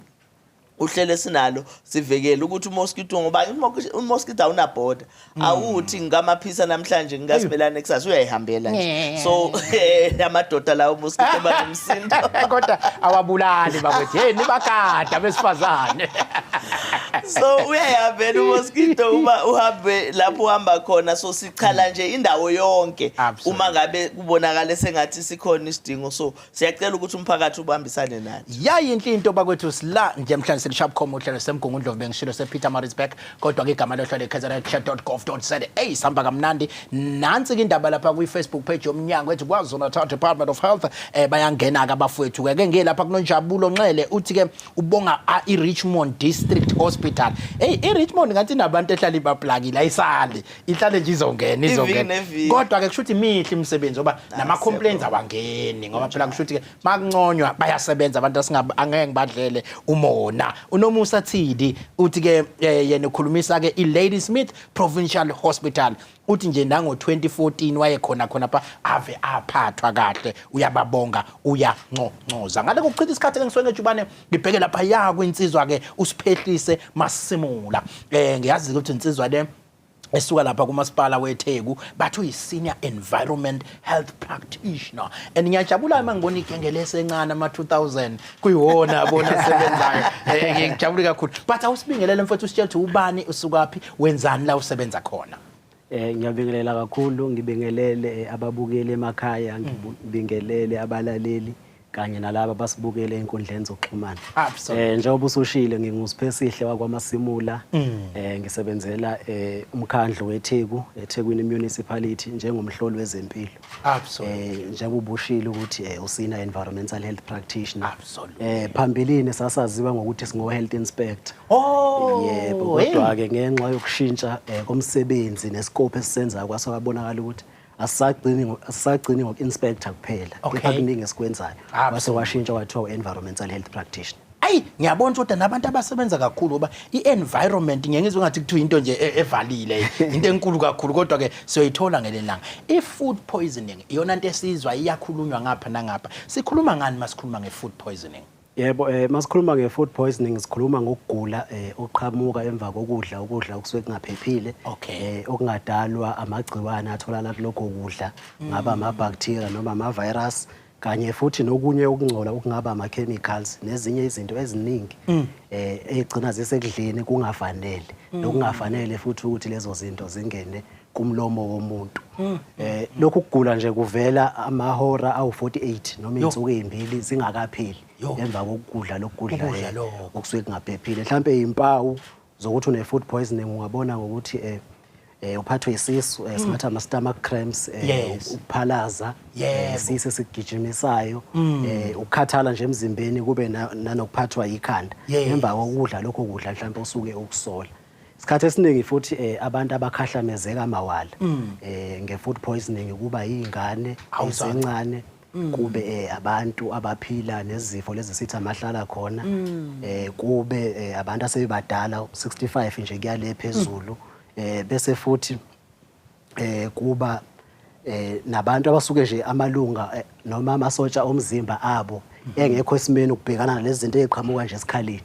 uhlele sinalo sivekele ukuthi umosquito ngoba umosquito awunabhoda awuthi ngamaphisa namhlanje ngingasimelane kusasa uyayihambela nje so amadoda lawo mosquito banomsindo kodwa awabulali bakwethu hey nibagada besifazane So uyayihambela mosquito uma uhambe lapho uhamba khona so sichala nje indawo yonke uma ngabe kubonakala sengathi sikhona isidingo so siyacela ukuthi umphakathi ubambisane nathi. Yayinhle into bakwethu sila nje namhlanje silishaphoma uhlelo seMgungundlovu bengishilo sePietermaritzburg kodwa ke igama lohlelo KZNHealthChatDotGov. Sihamba kamnandi nansi ke indaba lapha kwi-Facebook page yoMnyango ethi KwaZulu-Natal Department of Health bayangena ke abafowethu ke ngelapha kunoNjabulo Nxele uthi ke ubonga iRichmond District Hospital. iRichmond ngathi nabantu ehlala ibaplugile ayisali ihlale nje izongena kodwa ke kushuthi imihle imisebenzi ngoba nama complaints awangeni ngoba phela kushuthi ke makunconywa bayasebenza abantu angeke ngibadlele umona. uNomusa Thidi uthi ke yena ukhulumisa ke iLady Smith Provincial Hospital uthi nje nango 2014 wayekhona pha ave aphathwa kahle uyababonga uyanconcoza ngale kokuchitha isikhathi engisuke ngejubane ngibheke lapha ya kwinsizwa ke uSiphehlise Masimula. Ngiyazi ukuthi insizwa le esuka lapha kumasipala weTheku bathi uyi-Senior Environmental Health Practitioner and ngiyajabula mangibona igengele esencane ama-2000 kuyiwona abona sebenzayo. Ngijabule kakhulu but awusibingelele mfowethu usitshela ukuthi ubani usukaphi wenzani la usebenza khona. Ngiyabingelela kakhulu ngibingelele ababukeli emakhaya ngibingelele abalaleli kanye nalabo basibukele enkundleni zokuxhumana. Njengoba usushile nginguSiphesihle wakwaMasimula ngisebenzela umkhandlu weTheku eThekwini Municipality njengomhloli wezeMpilo. Njengoba ubushile ukuthi uSenior Environmental Health Practitioner. Phambilini sasaziwa ngokuthi singo Health Inspector. Yebo kodwa ke ngenxa yokushintsha komsebenzi nescope esisenza kwasabonakala ukuthi asisagcini ngoku-inspector kuphela kepha kuningi esikwenzayo base washintsha wathiwa u-environmental health practitioner. Ngiyabona ukuthi nabantu abasebenza kakhulu ngoba i-environment ngiyengizwe ngathi kuthiwa into nje evalile into enkulu kakhulu kodwa ke siyoyithola ngelelanga. I-food poisoning iyona into esizwa iyakhulunywa ngapha nangapha. Sikhuluma ngani masikhuluma nge-food poisoning? Yebo masikhuluma nge-food poisoning sikhuluma ngokugula oqhamuka emva kokudla okusuke kungaphephile okungadalwa amagciwane atholakala kulokho kudla ngaba ama-bacteria noma ama-virus kanye futhi nokunye okungcola okungaba ama-chemicals nezinye izinto eziningi egcina zisekudleni kungafanele nokungafanele futhi ukuthi lezo zinto zingene kumlomo womuntu. Lokhu kugula nje kuvela amahora awu-48 noma insuku ezimbili zingakapheli emva kokudla lokudla okusuke kungaphephile. Mhlambe izimpawu zokuthi une-food poisoning ungabona ngokuthi uphathwe isisu singathi ama-stomach cramps, ukuphalaza, isisu esigijimisayo, ukukhathala nje emzimbeni kube nanokuphathwa ikhanda emva kokudla lokho kudla mhlawumbe osuke ukusola. Isikhathi esiningi futhi abantu abakhahlamezeka amawala nge-food poisoning kuba yingane ezincane kube abantu abaphila nezifo lezi sithi amahlala khona kube abantu asebadala 65 nje kuyale phezulu bese futhi kuba nabantu abasuke nje amalunga noma amasotsha omzimba abo engekho esimeni ukubhekana nalezi zinto eziqhamuka nje esikhaleni.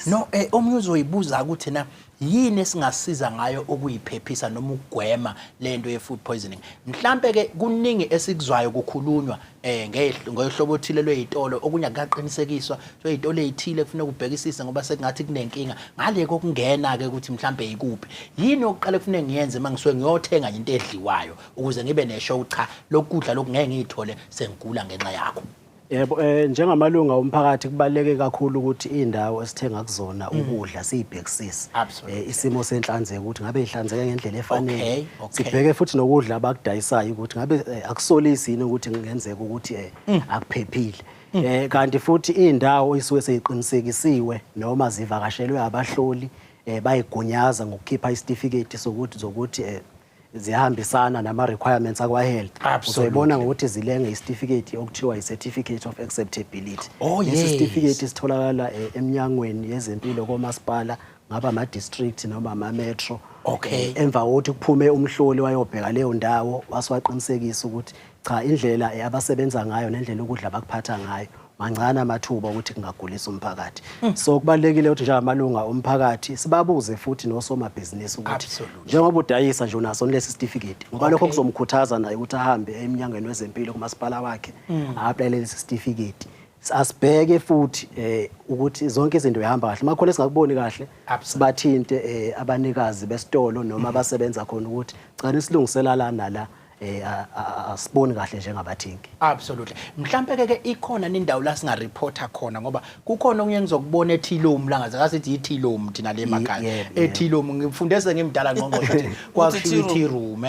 No omunye uzoyibuza ukuthi na yini esingasiza ngayo ukuyiphephisa noma ukugwema lento ye-food poisoning. Mhlambe ke kuningi esikuzwayo kukhulunywa ngehlobo othile lwezitolo okunye akaqinisekiswa so izitolo ezithile kufanele kubhekisise ngoba sekungathi kunenkinga ngale kokungena ke ukuthi mhlambe ikuphi yini oqale kufanele ngiyenze mangisuke ngiyothenga into edliwayo ukuze ngibe neshow cha lokudla lokungeke ngiyithole sengigula ngenxa yakho. Yebo njengamalunga omphakathi kubaleke kakhulu ukuthi indawo esithenga kuzona ukudla siyibhekisise isimo senhlanzeko ukuthi ngabe ihlanzeke ngendlela efanele. Sibheke futhi nokudla abakudayisayo ukuthi ngabe akusolisi yini ukuthi ngenzeka ukuthi akuphephile. Kanti futhi indawo isuke seyiqinisekisiwe noma zivakashelwe abahloli bayigunyaza ngokukhipha isitifiketi zokuthi ziyahambisana nama-requirements akwa-health. Uzoyibona ngokuthi zilenge isitifiketi okuthiwa i-certificate of acceptability. Lesi sitifiketi sitholakala eMnyangweni yezeMpilo komasipala ngaba ama-district noma ama-metro. Emva kokuthi kuphume umhloli wayobheka leyo ndawo wasiwaqinisekisa ukuthi cha indlela abasebenza ngayo nendlela ukudla bakuphatha ngayo mancane amathuba ukuthi kungagulisa umphakathi. So kubalekile ukuthi njengamalunga omphakathi sibabuze futhi nosomabhizinisi ukuthi njengoba udayisa nje unaso lesi certificate ngoba lokho kuzomkhuthaza naye ukuthi ahambe eMnyangweni wezeMpilo kumasipala wakhe a-apply lesi certificate asibheke futhi ukuthi zonke izinto zihamba kahle makhona singakuboni kahle sibathinte abanikazi besitolo noma abasebenza khona ukuthi cha isilungisela lana la asiboni kahle njengabathengi. Absolutely. Mhlambe ke ikhona indawo la singa reporta khona ngoba kukhona onye ngizokubona eThilomu la ngaze asithi iThilomu thina le emakhaya. eThilomu ngifundese ngimdala ngqongqoshe ukuthi kwakhiwa itea room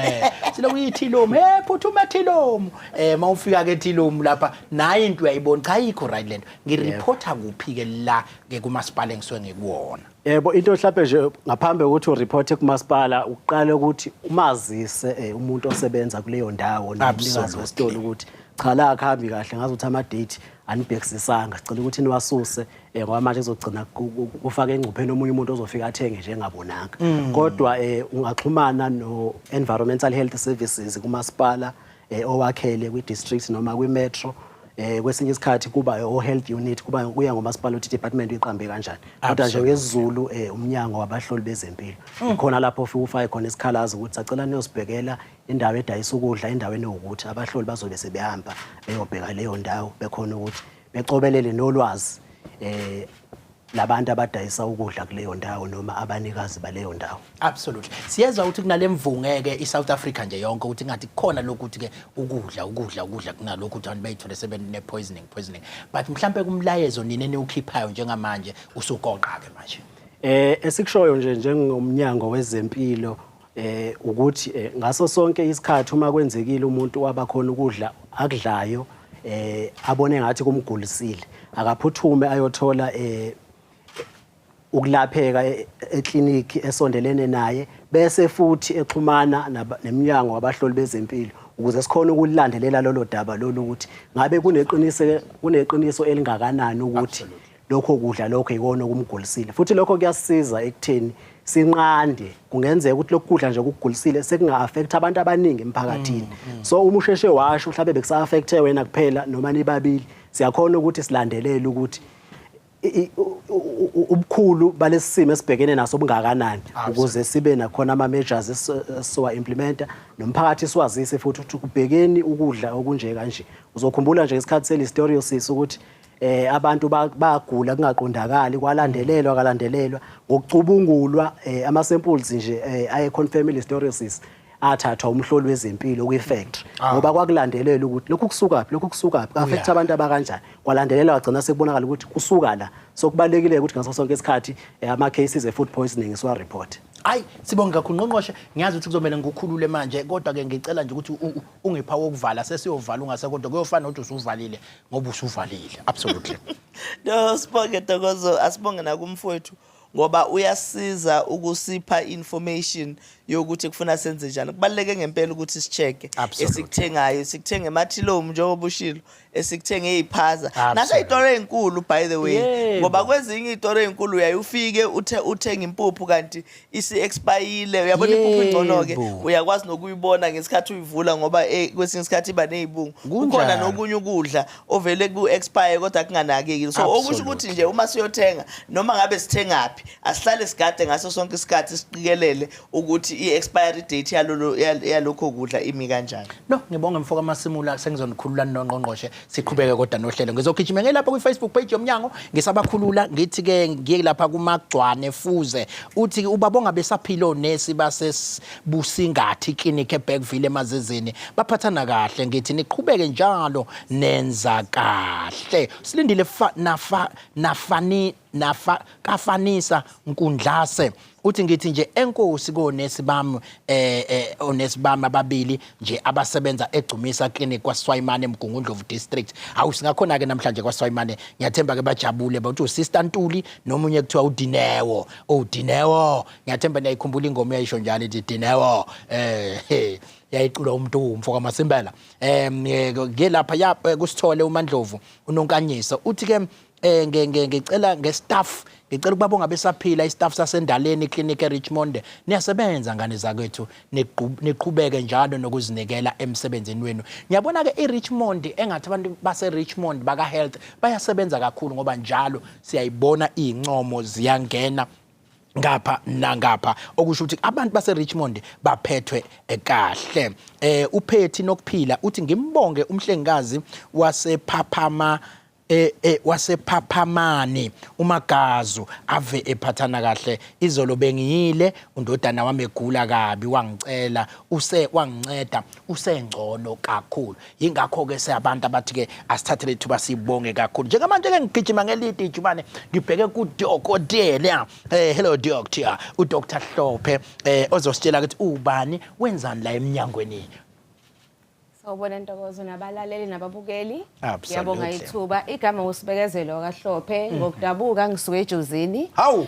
siloku iThilomu phuthuma eThilomu mawufika ke eThilomu lapha naye into uyayibona cha yikho right lento ngireporta kuphi ke la ke kumasipala engiswe ngikuwona. Yebo into mhlawumbe nje ngaphambi kokuthi ureport kumasipala uqale ukuthi umazise umuntu osebenza kuleyo ndawo nomnikazi wesitolo ukuthi cha la akhambi kahle ngazi ukuthi ama date anibhekisisanga sicela ukuthi niwasuse ngoba manje kuzogcina kufaka engcupheni omunye umuntu ozofika athenge nje engabonanga kodwa ungaxhumana no Environmental Health Services kumasipala owakhele kwi district noma kwi metro kwesinye isikhathi kuba o health unit kuba kuya ngomasipala uthi department iqambe kanjani kodwa nje ngesiZulu uMnyango wabahloli bezempilo khona lapho ufika ufake khona isikhalazo ukuthi sacela niyosibhekela indawo edayisa ukudla endaweni ukuthi abahloli bazobe sebehamba beyobheka leyo ndawo bekhona ukuthi becobelele nolwazi labantu abadayisa ukudla kuleyo ndawo noma abanikazi baleyo ndawo. Absolutely. Siyezwa ukuthi kunalemvungeke iSouth Africa nje yonke ukuthi ngathi khona lokuthi ke ukudla kunalokhu ukuthi abantu bayithole sebene poisoning but mhlambe kumlayezo nini niukhiphayo njengamanje usugoqa ke manje. Esikushoyo nje njengomnyango wezeMpilo ukuthi ngaso sonke isikhathi uma kwenzekile umuntu wabakhona ukudla akudlayo abone ngathi kumgulisile akaphuthume ayothola ukulapheka ekliniki esondelene naye bese futhi exhumana neminyango wabahloli bezempilo ukuze sikhona ukulandelela lolo daba lolu ukuthi ngabe kuneqiniso elingakanani ukuthi lokho kudla lokho ikona okumgulisile futhi lokho kuyasiza ekutheni sinqande kungenzeka ukuthi lokhu kudla nje okugulisile sekunga affect abantu abaningi emphakathini so uma usheshe washo mhlawumbe bekusa affect wena kuphela noma nibabili siyakhona ukuthi silandelele ukuthi ubukhulu balesimo esibhekene naso bungakanani ukuze sibe nakhona ama measures esiwa implementa nomphakathi siwazise futhi ukuthi kubhekeni ukudla okunje kanje uzokhumbula nje isikhathi selisteriosis ukuthi abantu bagula kungaqondakali kwalandelelwa ngokucubungulwa ama samples nje aye confirm listeriosis athathwa umhloli wezempilo kwi-factory ngoba kwakulandelela ukuthi lokhu kusuka affect abantu abakanjani kwalandelela wagcina sekubonakala ukuthi kusuka la so kubalekile ukuthi ngaso sonke isikhathi ama cases e food poisoning siwa report. Hayi sibonga kakhulu ngqongqoshe ngiyazi ukuthi kuzomela ngikhulule manje kodwa ke ngicela nje ukuthi ungipha wokuvala sesiyovala ungase kodwa kuyofana ukuthi usuvalile ngoba usuvalile absolutely. No sibonge Ntokozo asibonge nakumfowethu ngoba uyasiza ukusipha information yokuthi kufuna senze njani kubaleke ngempela ukuthi sicheke esikuthengayo sikuthenge emathilomu njengoba ushilo esikuthenga eziphaza nasa itoro enkulu by the way ngoba kwezinye itoro enkulu uyayufike uthenga impuphu kanti isi expire uyabona impuphu ingcono ke uyakwazi nokuyibona ngesikhathi uyivula ngoba kwesinye isikhathi iba nezibungu kukhona nokunye ukudla ovele ku expire kodwa kunganakeki so okusho ukuthi nje uma siyothenga noma ngabe sithengaphi asihlale sigade ngaso sonke isikhathi siqikelele ukuthi i-expiry date yalokho kudla imi kanjani. No ngibonga mfoka Masimula sengizonikhulula noNgqongqoshe siqhubeke kodwa nohlelo ngizogijima ngelapha kwi-Facebook page yoMnyango ngisabakhulula ngithi ke ngiye lapha kuMagcwane Fuze uthi ubabonga besaphilo nesi basebusingathi clinic eBergville eMazezini baphathana kahle ngithi niqhubeke njalo nenza kahle silindile kafanisa Nkundlase uthi ngithi nje enkosi konesi bami onesi bami ababili nje abasebenza egcumisa clinic kwaSwayimane Mgungundlovu district awu singakhona ke namhlanje kwaSwayimane ngiyathemba ke bajabule bathi uSister Ntuli nomunye kuthiwa uDinewo Dinewo ngiyathemba niyayikhumbula ingoma yayisho njalo ithi Dinewo yayiqula umuntu umfoka Masimbela ngelapha kusithole uMandlovu uNonkanyisa uthi ke ngicela ngestaff ngicela ukubabonga besaphila istaff sasendaleni clinic eRichmond niyasebenza ngane zakwethu niqhubeke njalo nokuzinikela emsebenzini wenu ngiyabona ke eRichmond engathi abantu base Richmond baka health bayasebenza kakhulu ngoba njalo siyayibona incomo ziyangena ngapha nangapha okusho ukuthi abantu base Richmond baphethwe kahle uphethi nokuphila uthi ngimbonge umhlengikazi wasephaphama wasePhaphamani uMagazu ave ephathana kahle izolo bengiyile undodana wami egula kabi wangicela wanginceda usengcono kakhulu ingakho ke seyabantu abathi ke asithathele ithuba sibonge kakhulu njengamanje ke ngigijima ngelidi ijubane ngibheke kuDokotela hello doctor uDr Hlophe ozositshela ukuthi ubani wenzani la eMnyangweni. Sawubona Ntokozo nabalaleli nababukeli. Absolutely. Ngiyabonga ithuba igama usibekezelo kaHlophe ngokudabuka ngisuke ejozini. Hawu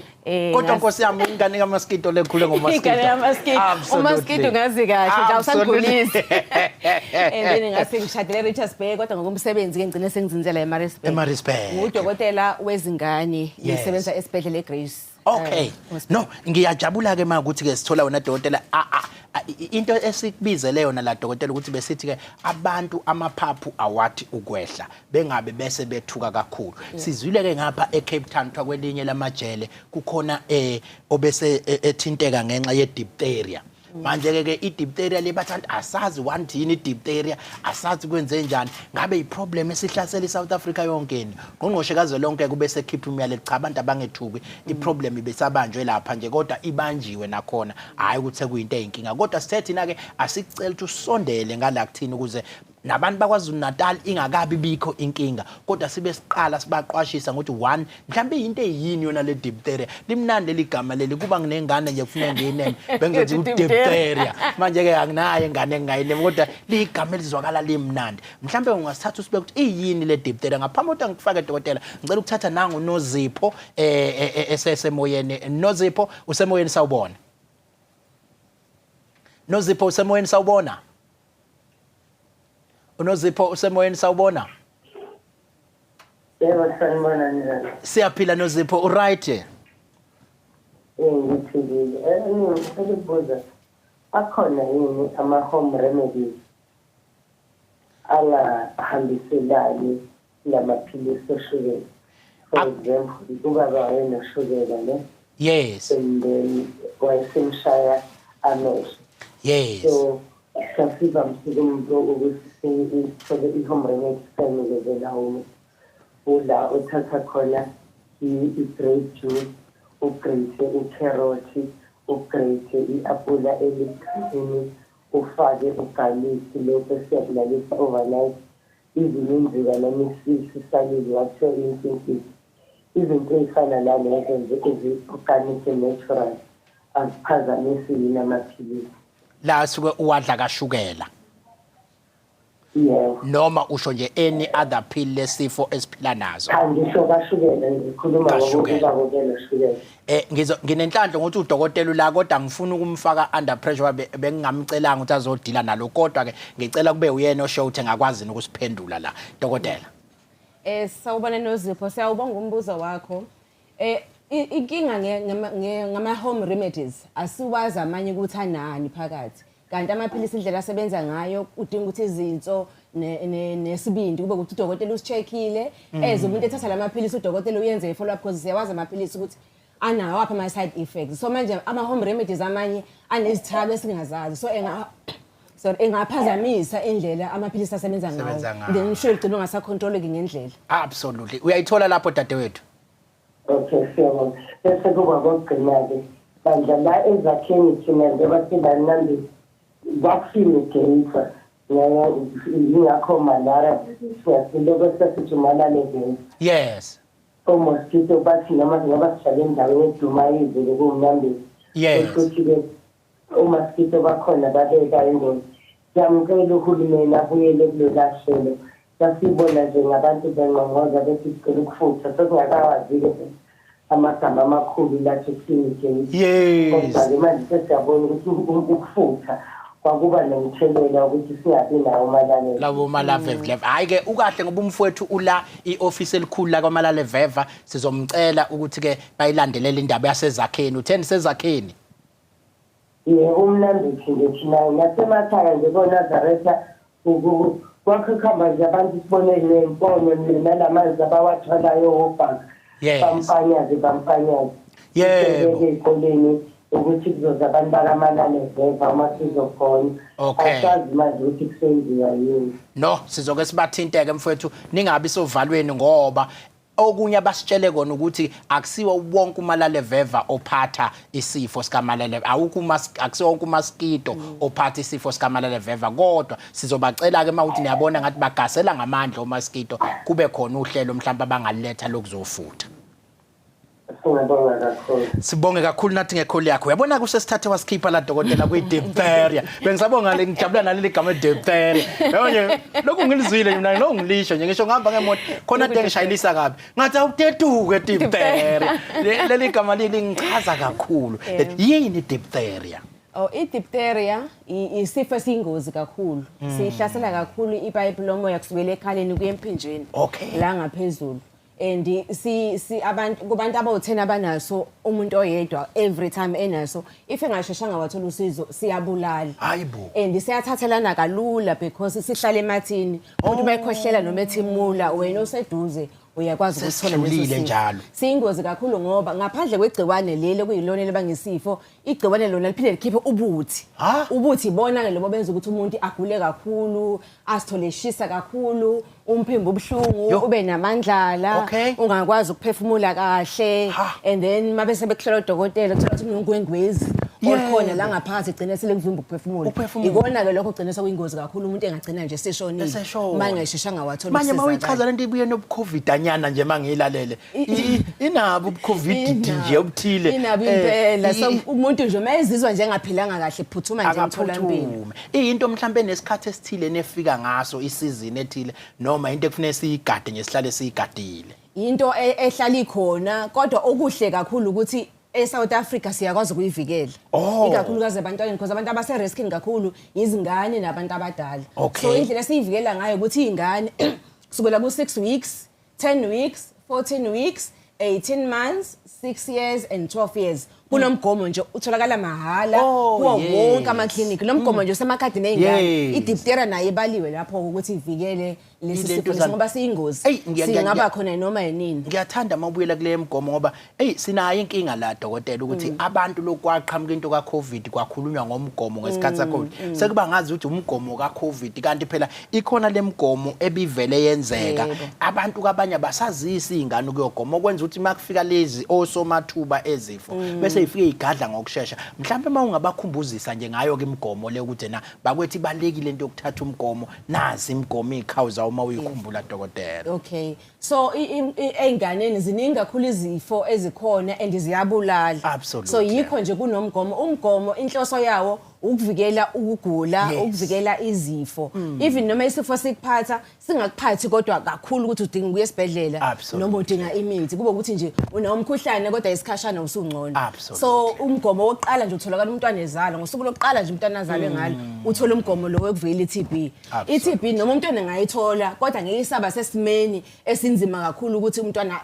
kodwa Nkosi yami ingane kaMaskito lekhule ngoMaskito. Ingane kaMaskito. uMaskito ngazi kahle nje awusangulisi. Then ngase ngishadele Richards Bay kodwa ngokumsebenzi ke ngcine sengizinzela eMaritzburg. Ngudokotela wezingane ngisebenza esibhedlela eGrace. Okay. No, ngiyajabula ke manje ukuthi ke sithola wena dokotela into esikubizele yona la dokotela ukuthi besithi ke abantu amaphaphu awathi ukwehla bengabe bese bethuka kakhulu. Sizwile ke ngapha eCape Town kwelinye lamajele kukhona obese ethinteka ngenxa ye-diphtheria. Manje ke i-diphtheria lebathanda asazi wanti yini i-diphtheria asazi kwenze njani ngabe i-problem esihlasela iSouth Africa yonkeni ngqongqoshe kazwelonke kube sekhipha umyalelo cha abantu abangethuki i-problem ibesabanjwe lapha nje kodwa ibanjiwe nakhona hayi ukuthi sekuyinto eyinkinga kodwa sithethina ke asicela ukuthi usondele ngala kuthini ukuze nabantu bakwaZulu-Natal ingakabi bikho inkinga kodwa sibe siqala sibaqwashisa ukuthi one mhlambe into eyini yona le diphtheria limnandi ligama leli kuba nginengane nje kufuna ngiyinene bengizothi udiphtheria manje ke anginayo ingane engayineme kodwa ligama elizwakala limnandi mhlambe ungasithatha usibe ukuthi iyini le diphtheria ngaphambi kokuthi ngifake dokotela ngicela ukuthatha nangu noZipho esesemoyeni noZipho usemoyeni sawubona noZipho usemoyeni sawubona unoZipho usemoyeni sawubona Yebo sanibona njani siyaphila noZipho uright ngithulile ngikubuza akhona yini ama-home remedies angahambiselani lamaphilisi oshukela for example ubaba wayenoshukela ne yes and then wayesemshaya amehlo so sasiba msukumuntu ukuthi i-home remedies sayinikezela ula uthatha khona i-grape juice ugrate ukheroti ugrate i-apula eliqini ufake ugaliki lokho siyakulalisa overnight izininzika noma isisalile wathiwa inkinki izinto ey'fana nalezo nje ezi-organic natural aziphazamisi yini amaphilisi la suke uwadla kashukela yeah noma usho nje any other pill lesifo esiphila nazo angisho kashukela ngikhuluma ngokubabukela shukela nginenhlanhla ngokuthi udokotela la kodwa ngifuna ukumfaka under pressure bengingamcelanga ukuthi azodila nalo kodwa ke ngicela kube uyena osho ukuthi ngakwazi ukusiphendula la dokotela sawubona noZipho siyawubonga umbuzo wakho inkinga ngama home remedies asiwazi amanye ukuthi anani phakathi kanti amaphilisi indlela asebenza ngayo udinga ukuthi izinso nesibindi kube ukuthi udokotela usicheckile umuntu ethatha lamaphilisi udokotela uyenze follow up because siyawazi amaphilisi ukuthi anawo apha ama side effects so manje ama home remedies amanye anezithako esingazazi so engaphazamisa indlela amaphilisi asebenza ngayo then sure ugcina ungasacontroleki ngendlela absolutely uyayithola lapho dadewethu okay siyabona bese kuba kokugcina-ke bandla la ezakheni thina njengoba singanambi vaccine-geyisa yingakho malaria siyasilobe sesithi umalale yes omosquito bathi noma ngoba sihlale endaweni eduma izulu kuwumnambezi yes ukuthi-ke omosquito bakhona babeka ingozi siyamukela uhulumeni abuyele kulela hlelo sasibona nje ngabantu bengqongqoza bethi sicela ukufutha sokungakawazi-ke amagama amakhulu lathi ekuthini yes kodwa-ke manje sesiyabona ukuthi ukufutha kwakuba nomthelela ukuthi singabi nawo umalale labo malave veva hayi ke ukahle ngoba umfowethu ula ioffice elikhulu la kwamalale veva sizomcela ukuthi ke bayilandelele indaba yasezakheni utheni sezakheni umnandi nje thina nasemakhaya nje koNazaretha kwakho khamba nje abantu sibone nempono nalamanzi abawatholayo obhanka bampanyaze yes ey'koleni ukuthi kuzoza abantu bakamalane veva uma sizokhona. Okay. Asazi manje ukuthi kusenziwa yini. No, sizoke sibathinteke mfowethu ningabi sovalweni ngoba okunye abasitshele kona ukuthi akusiwo wonke umalale veva ophatha isifo sikamalale akusiwo wonke umaskito ophatha isifo sikamalale veva kodwa sizobacela ke mawuthi niyabona ngathi bagasela ngamandla omaskito kube khona uhlelo mhlawumbe abangaletha lokuzofutha. Sibonge kakhulu nathi ngekholi yakho. Uyabona kusesithathe wasikhipha la dokotela kwi-diphtheria. Bengisabonga le ngijabula naleli gama diphtheria. Yabona lokhu ngilizwile mina lo ngilisho nje ngisho ngihamba ngemoto khona into engishayilisa kabi. Ngathi awutetuke diphtheria. Leli gama lingichaza kakhulu. Yini diphtheria? Oh, i-diphtheria isifo esiyingozi kakhulu. Sihlasela kakhulu ipipe lomoya kusukela ekhaleni kuye emphinjeni. La ngaphezulu. And kubantu abawu-10 abanaso umuntu oyedwa every time enaso if engasheshanga wathola usizo siyabulala. Hayibo. And siyathathelana kalula because sihlala emathini umuntu bayikhohlela noma ethimula wena useduze uyakwazi ukuthola leso njalo. Siyingozi kakhulu ngoba ngaphandle kwegciwane leli kuyilona lebangisifo igciwane lona liphinde likhiphe ubuthi. Ubuthi ibona ke lobo benza ukuthi umuntu agule kakhulu asithole eshisa kakhulu umphimbo ubhlungu ube namandlala ungakwazi ukuphefumula kahle and then mabese bekuhlola udokotela uthola ukuthi unongwengwezi okhona la ngaphakathi igcine selekuvimba ukuphefumula. Ikona ke lokho ugcina sekuyingozi kakhulu umuntu engagcina nje seshonile manje ngayisheshanga wathola manje mawichaza lento ibuye nobucovid anyana nje mangiyilalele inabo ubucovid nje obuthile inabo impela so umuntu nje mayezizwa nje engaphilanga kahle phuthuma nje emtholampilo into mhlambe nesikhathi esithile nefika ngaso isizini ethile noma into ekufanele siyigade nje sihlale siyigadile into ehlala ikhona kodwa okuhle kakhulu ukuthi eSouth Africa siyakwazi ukuyivikela ikakhulukazi abantwana because abantu abase-riskini kakhulu izingane nabantu abadala so indlela esiyivikela ngayo ukuthi izingane kusukela ku6 weeks 10 weeks 14 weeks 18 months 6 years and 12 years kunomgomo nje utholakala mahala kuwo wonke amaklinikhi lomgomo nje usemakhadini ezingane i-diphtheria nayo ibaliwe lapho ukuthi ivikele lesi sifo ngoba siyingozi singaba khona noma yinini. Ngiyathanda mawubuyela kule mgomo ngoba sinayo inkinga la dokotela ukuthi abantu lokwaqhamuka into kaCovid kwakhulunywa ngomgomo ngesikhathi saCovid sekuba ngazi ukuthi umgomo kaCovid kanti phela ikhona lemgomo ebivele yenzeka abantu kabanye basazisa izingane kuyogoma okwenza ukuthi makufika lezi osomathuba ezifo bese ifike igadla ngokusheshsha mhlawumbe mawungabakhumbuzisa nje ngayo ke imigomo le ukuthi na bakwethi ibalekile into yokuthatha umgomo nazi imigomo ikhawuza uma uyikhumbula dokotela. Okay, so einganeni ziningi kakhulu izifo ezikhona and ziyabulala. So yikho nje kunomgomo umgomo inhloso yawo ukuvikela ukugula ukuvikela izifo even noma isifo sikuphatha singakuphathi kodwa kakhulu ukuthi udinga ukuya esibhedlela noma udinga imithi kube ukuthi nje unomkhuhlane kodwa isikhashana usungcono. So umgomo wokuqala nje utholakala umntwana ezalwa ngosuku lokuqala nje umntwana azalwe ngalo uthola umgomo lo wokuvikela iTB. iTB noma umntwana engayithola kodwa ngeke isaba sesimeni esinzima kakhulu ukuthi umntwana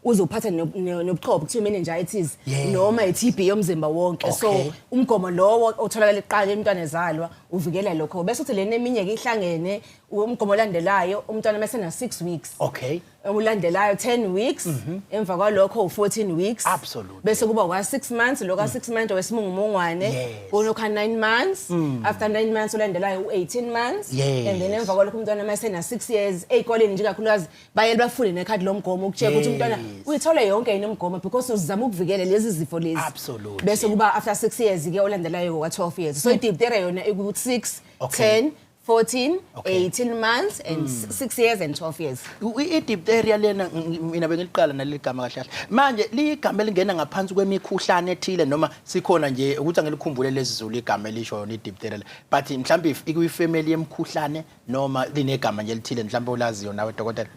uzophatha nobuchopho kuthiwa meningitis noma iTB yomzimba wonke. So umgomo lowo utholakala liqala umntwana ezalwa uvikela lokho bese uthi lena eminye ke ihlangene umgomo olandelayo umntwana mase na 6 weeks ulandelayo 10 weeks emva kwalokho u14 weeks bese kuba kwa6 months loka 6 months wesimungumungwane kunokha 9 months after 9 months ulandelayo u18 months and then emva kwalokho umntwana mase na 6 years ezikoleni nje kakhulukazi bayele bafunde nekhadi lomgomo ukucheck ukuthi umntwana uyithole yonke yini umgomo because uzama ukuvikela lezi zifo lezi bese kuba after 6 years ke ulandelayo kwa 12 years so i-diphtheria yona ikuthi 6 10 14 18 months and 6 years and 12 years. I-diphtheria lena mina bengiliqala naleli gama kahle manje ligama elingena ngaphansi kwemikhuhlane ethile noma sikhona nje ukuthi angelikhumbule lezizulu igama elisho yona i-diphtheria but mhlawumbe ikuyifamily yemkhuhlane noma linegama nje elithile mhlawumbe ulaziyo nawe dokotela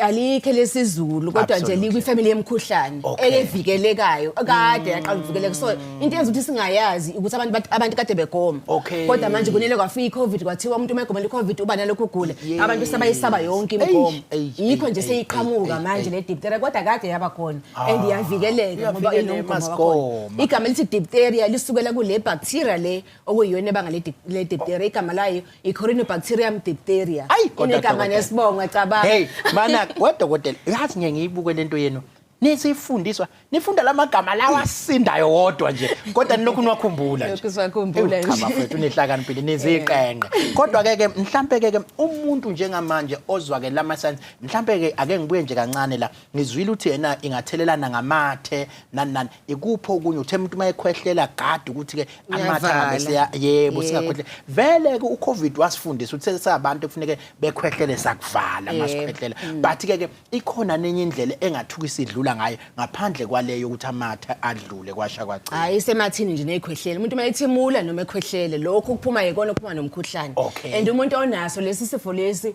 alikho lesizulu kodwa nje likuyifamily yemkhuhlane evikelekayo kade yaqala ukuvikeleka so into yenza ukuthi singayazi ukuthi abantu kade begoma kodwa manje kunele kwafika iCovid kwathiwa umuntu umegoma leCovid uba nalokho ugula abantu sebayisaba yonke imigomo yikho nje seyiqhamuka manje le diphtheria kodwa kade yaba khona and iyavikeleka ngoba inomgomo igama elithi diphtheria lisukela kule bacteria le okuyiyona ebanga le diphtheria igama layo iCorynebacterium diphtheria inegama nesibongo cabanga hey mana wedokotela uyazi nje ngiyibuke lento yenu nisifundiswa nifunda lamagama lawa asindayo wodwa nje kodwa nilokhu niwakhumbula nje Lokhu siwakhumbula nje. Cha bafethu nihlakaniphile niziqenge kodwa ke mhlambe ke umuntu njengamanje ozwa ke lama signs mhlambe ke ake ngibuye nje kancane la ngizwile uthi yena ingathelelana ngamathe nani ikupho okunye uthe umuntu mayekhwehlela gadi ukuthi ke amathe ngabese yebo singakhwehle vele ke uCovid wasifundisa uthe sabantu kufuneke bekhwehlele sakuvala masikhwehlela but ke ikhona nenye indlela engathukisa idlula ngayo ngaphandle kwaleyo ukuthi amathe adlule kwasha kwacina Hayi semathini nje nekhwehlele umuntu mayethimula noma ekhwehlele lokho kuphuma yikona kuphuma nomkhuhlane and umuntu onaso lesi sifo lesi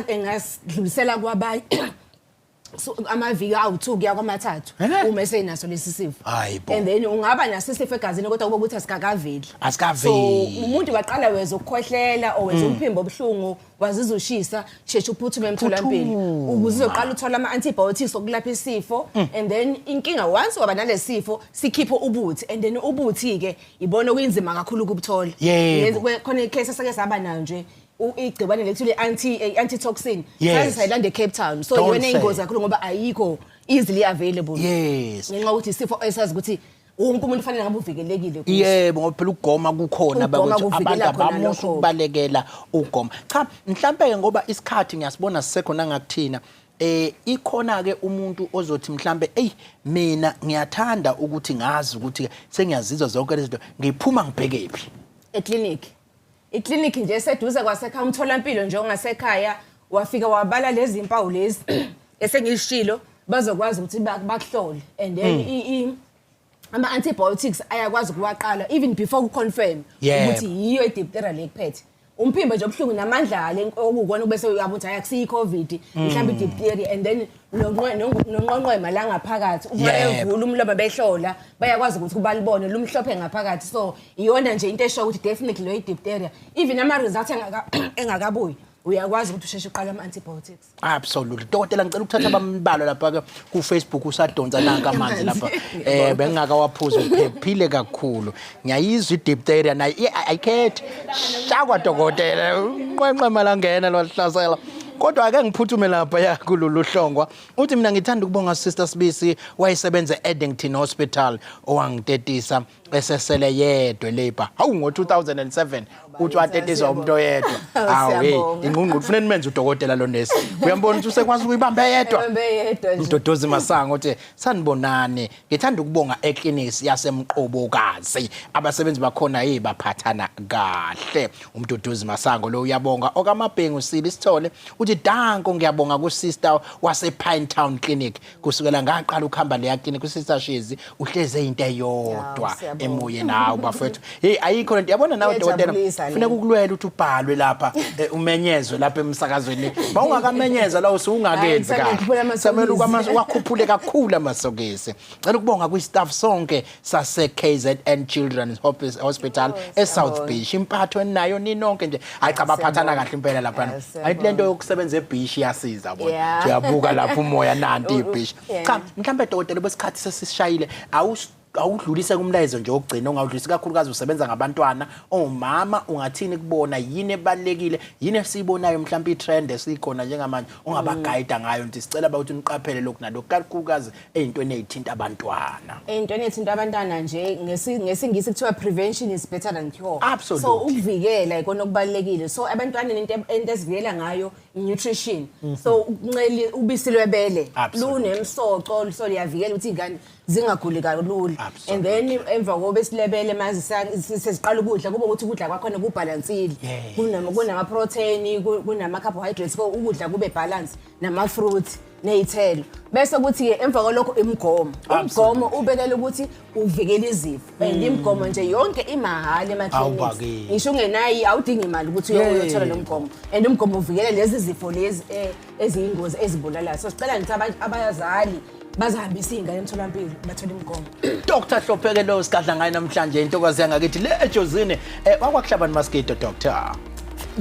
engasidlulisela kwabanye so amaviki awu2 kuya kwamathathu uma esenaso lesi sifo and then ungaba naso isifo egazini kodwa kube ukuthi asikakaveli so umuntu waqala wezwe ukukhohlela owezwe umphimbo obhlungu wazizwa ushisa sheshe uphuthume emtholampilo ukuze uzoqala uthola ama antibiotics okulapha isifo and then inkinga once waba nalesifo sikhiphe ubuthi and then ubuthi ke ibona kuyinzima kakhulu ukubuthola khona icase esake saba nayo nje igcibane lethule antitoxin sayilanda eCape Town so yona ingozi kakhulu ngoba ayikho easily available ngenxa ukuthi isifo esazi ukuthi wonke umuntu fanele ngabe uvikelekile yebo ngoba phela ukugoma kukhona bakuthi abantu abamusha ukubalekela ukugoma cha mhlambe ke ngoba isikhathi ngiyasibona sisekhona ngakuthina ikhona ke umuntu ozothi mhlambe mina ngiyathanda ukuthi ngazi ukuthi sengiyazizwa zonke lezi zinto ngiphuma ngibhekephi iclinic nje eseduze kwasekhaya umtholampilo nje ongasekhaya wafika wabala lezi impawu lezi esengishilo bazokwazi ukuthi bakuhlole and then ama antibiotics ayakwazi ukuwaqala even before uconfirm ukuthi yiyo idiphtheria lekuphethe umphimbo nje obhlungu namandla okukona bese uyabuthi ayakusiyi COVID mhlawumbe idiphtheria and then noNgqongqoshe la ngaphakathi uma evula umlomo behlola bayakwazi ukuthi kubalibone lumhlophe ngaphakathi so iyona nje into esho ukuthi definitely lo idiphtheria even ama results engakabuyi uyakwazi ukuthi usheshe uqala ama antibiotics absolutely dokotela ngicela ukuthatha abambalo lapha ku Facebook usadonsa nanka manje lapha bengaka waphuza uphephile kakhulu ngiyayizwa idiphtheria nayo ayikhethi shakwa dokotela unqenqe malangena lwahlasela kodwa ake ngiphuthume lapha yakulolu hlongwa uthi mina ngithanda ukubonga Sister Sibisi wayesebenza eEdington Hospital owangitetisa esesele yedwa labor hawu ngo2007 uthi watetisa umuntu oyedwa ingqungqu kufanele nimenze udokotela lo nesi uyambona ukuthi usekwazi ukuyibamba yedwa uDodozi Masango uthi sanibonane ngithanda ukubonga eclinics yaseMqobokazi abasebenzi bakhona baphathana kahle uMdodozi Masango lo uyabonga okamabhengu sili sithole uthi danko ngiyabonga ku sister wase Pine Town Clinic kusukela ngaqala ukuhamba leya clinic usister Shizi uhleze into eyodwa emoyeni nawo bafethu ayikho lento yabona nawe dokotela kufanele ukulwela ukuthi ubhalwe lapha umenyezwe lapha emsakazweni bawungakamenyeza la usungakenzi kahle samela wakhuphule kakhulu amasokisi ngicela ukubonga kwistaff sonke sase KZN Children's Hospital eSouth Beach impatho nayo ninonke nje ayicha baphathana kahle impela lapha ayithi lento yokusebenza eBeach yasiza bona uyabuka lapha umoya nanti iBeach cha mhlambe dokotela besikhathi sesishayile awudlulise kumlayezo nje ogcina ongawudlulisi kakhulukazi usebenza ngabantwana omama ungathini kubona yini ebalekile yini esibonayo mhlawumbe itrend esikhona njengamanje ongabagayida ngayo nti sicela ukuthi niqaphele lokhu nalokho kakhulukazi ezintweni ezithinta abantwana ezintweni ezithinta abantwana nje ngesingisi kuthiwa prevention is better than cure so ukuvikela ikona okubalekile so abantwana into esivikela ngayo nutrition so unqeli ubisi lwebele lunemsoco so liyavikela ukuthi ingane zingaguli kalula and then emva kobe besilebele mazi sesiqala ukudla kube ukuthi ukudla kwakhona kubalansile kunama protein kunama carbohydrates so ukudla kube balance nama fruits nezithelo bese kuthi ke emva kwalokho umgomo ubekela ukuthi uvikele izifo and imgomo nje yonke imahala emakliniks ngisho ungenayi awudingi imali ukuthi uyothola lo mgomo and umgomo uvikela lezi zifo lezi eziyingozi ezibulalayo so sicela ngithi abazali bazahambisa ingane emtholampilo bathole imgomo Dr Hlopheke lo sikadla ngayo namhlanje intokazi yangakithi le ejozini wakwakuhlabani maskido doctor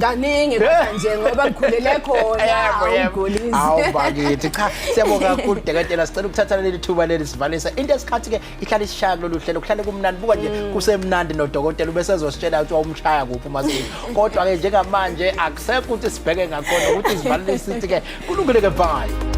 kaningi manje ngoba ngikhulele khona ugolisi bakithi cha siyabonga kakhulu dekatela sicela ukuthatha leli thuba leli sivalisa into esikhathi ke ihlala isishaya kulolu hlelo kuhlale kumnandi buka nje kusemnandi nodokotela ubesezositshela ukuthi wawumshaya kuphi maskido kodwa ke njengamanje akusekho ukuthi sibheke ngakhona ukuthi sivalile sithi ke kulungile ke bye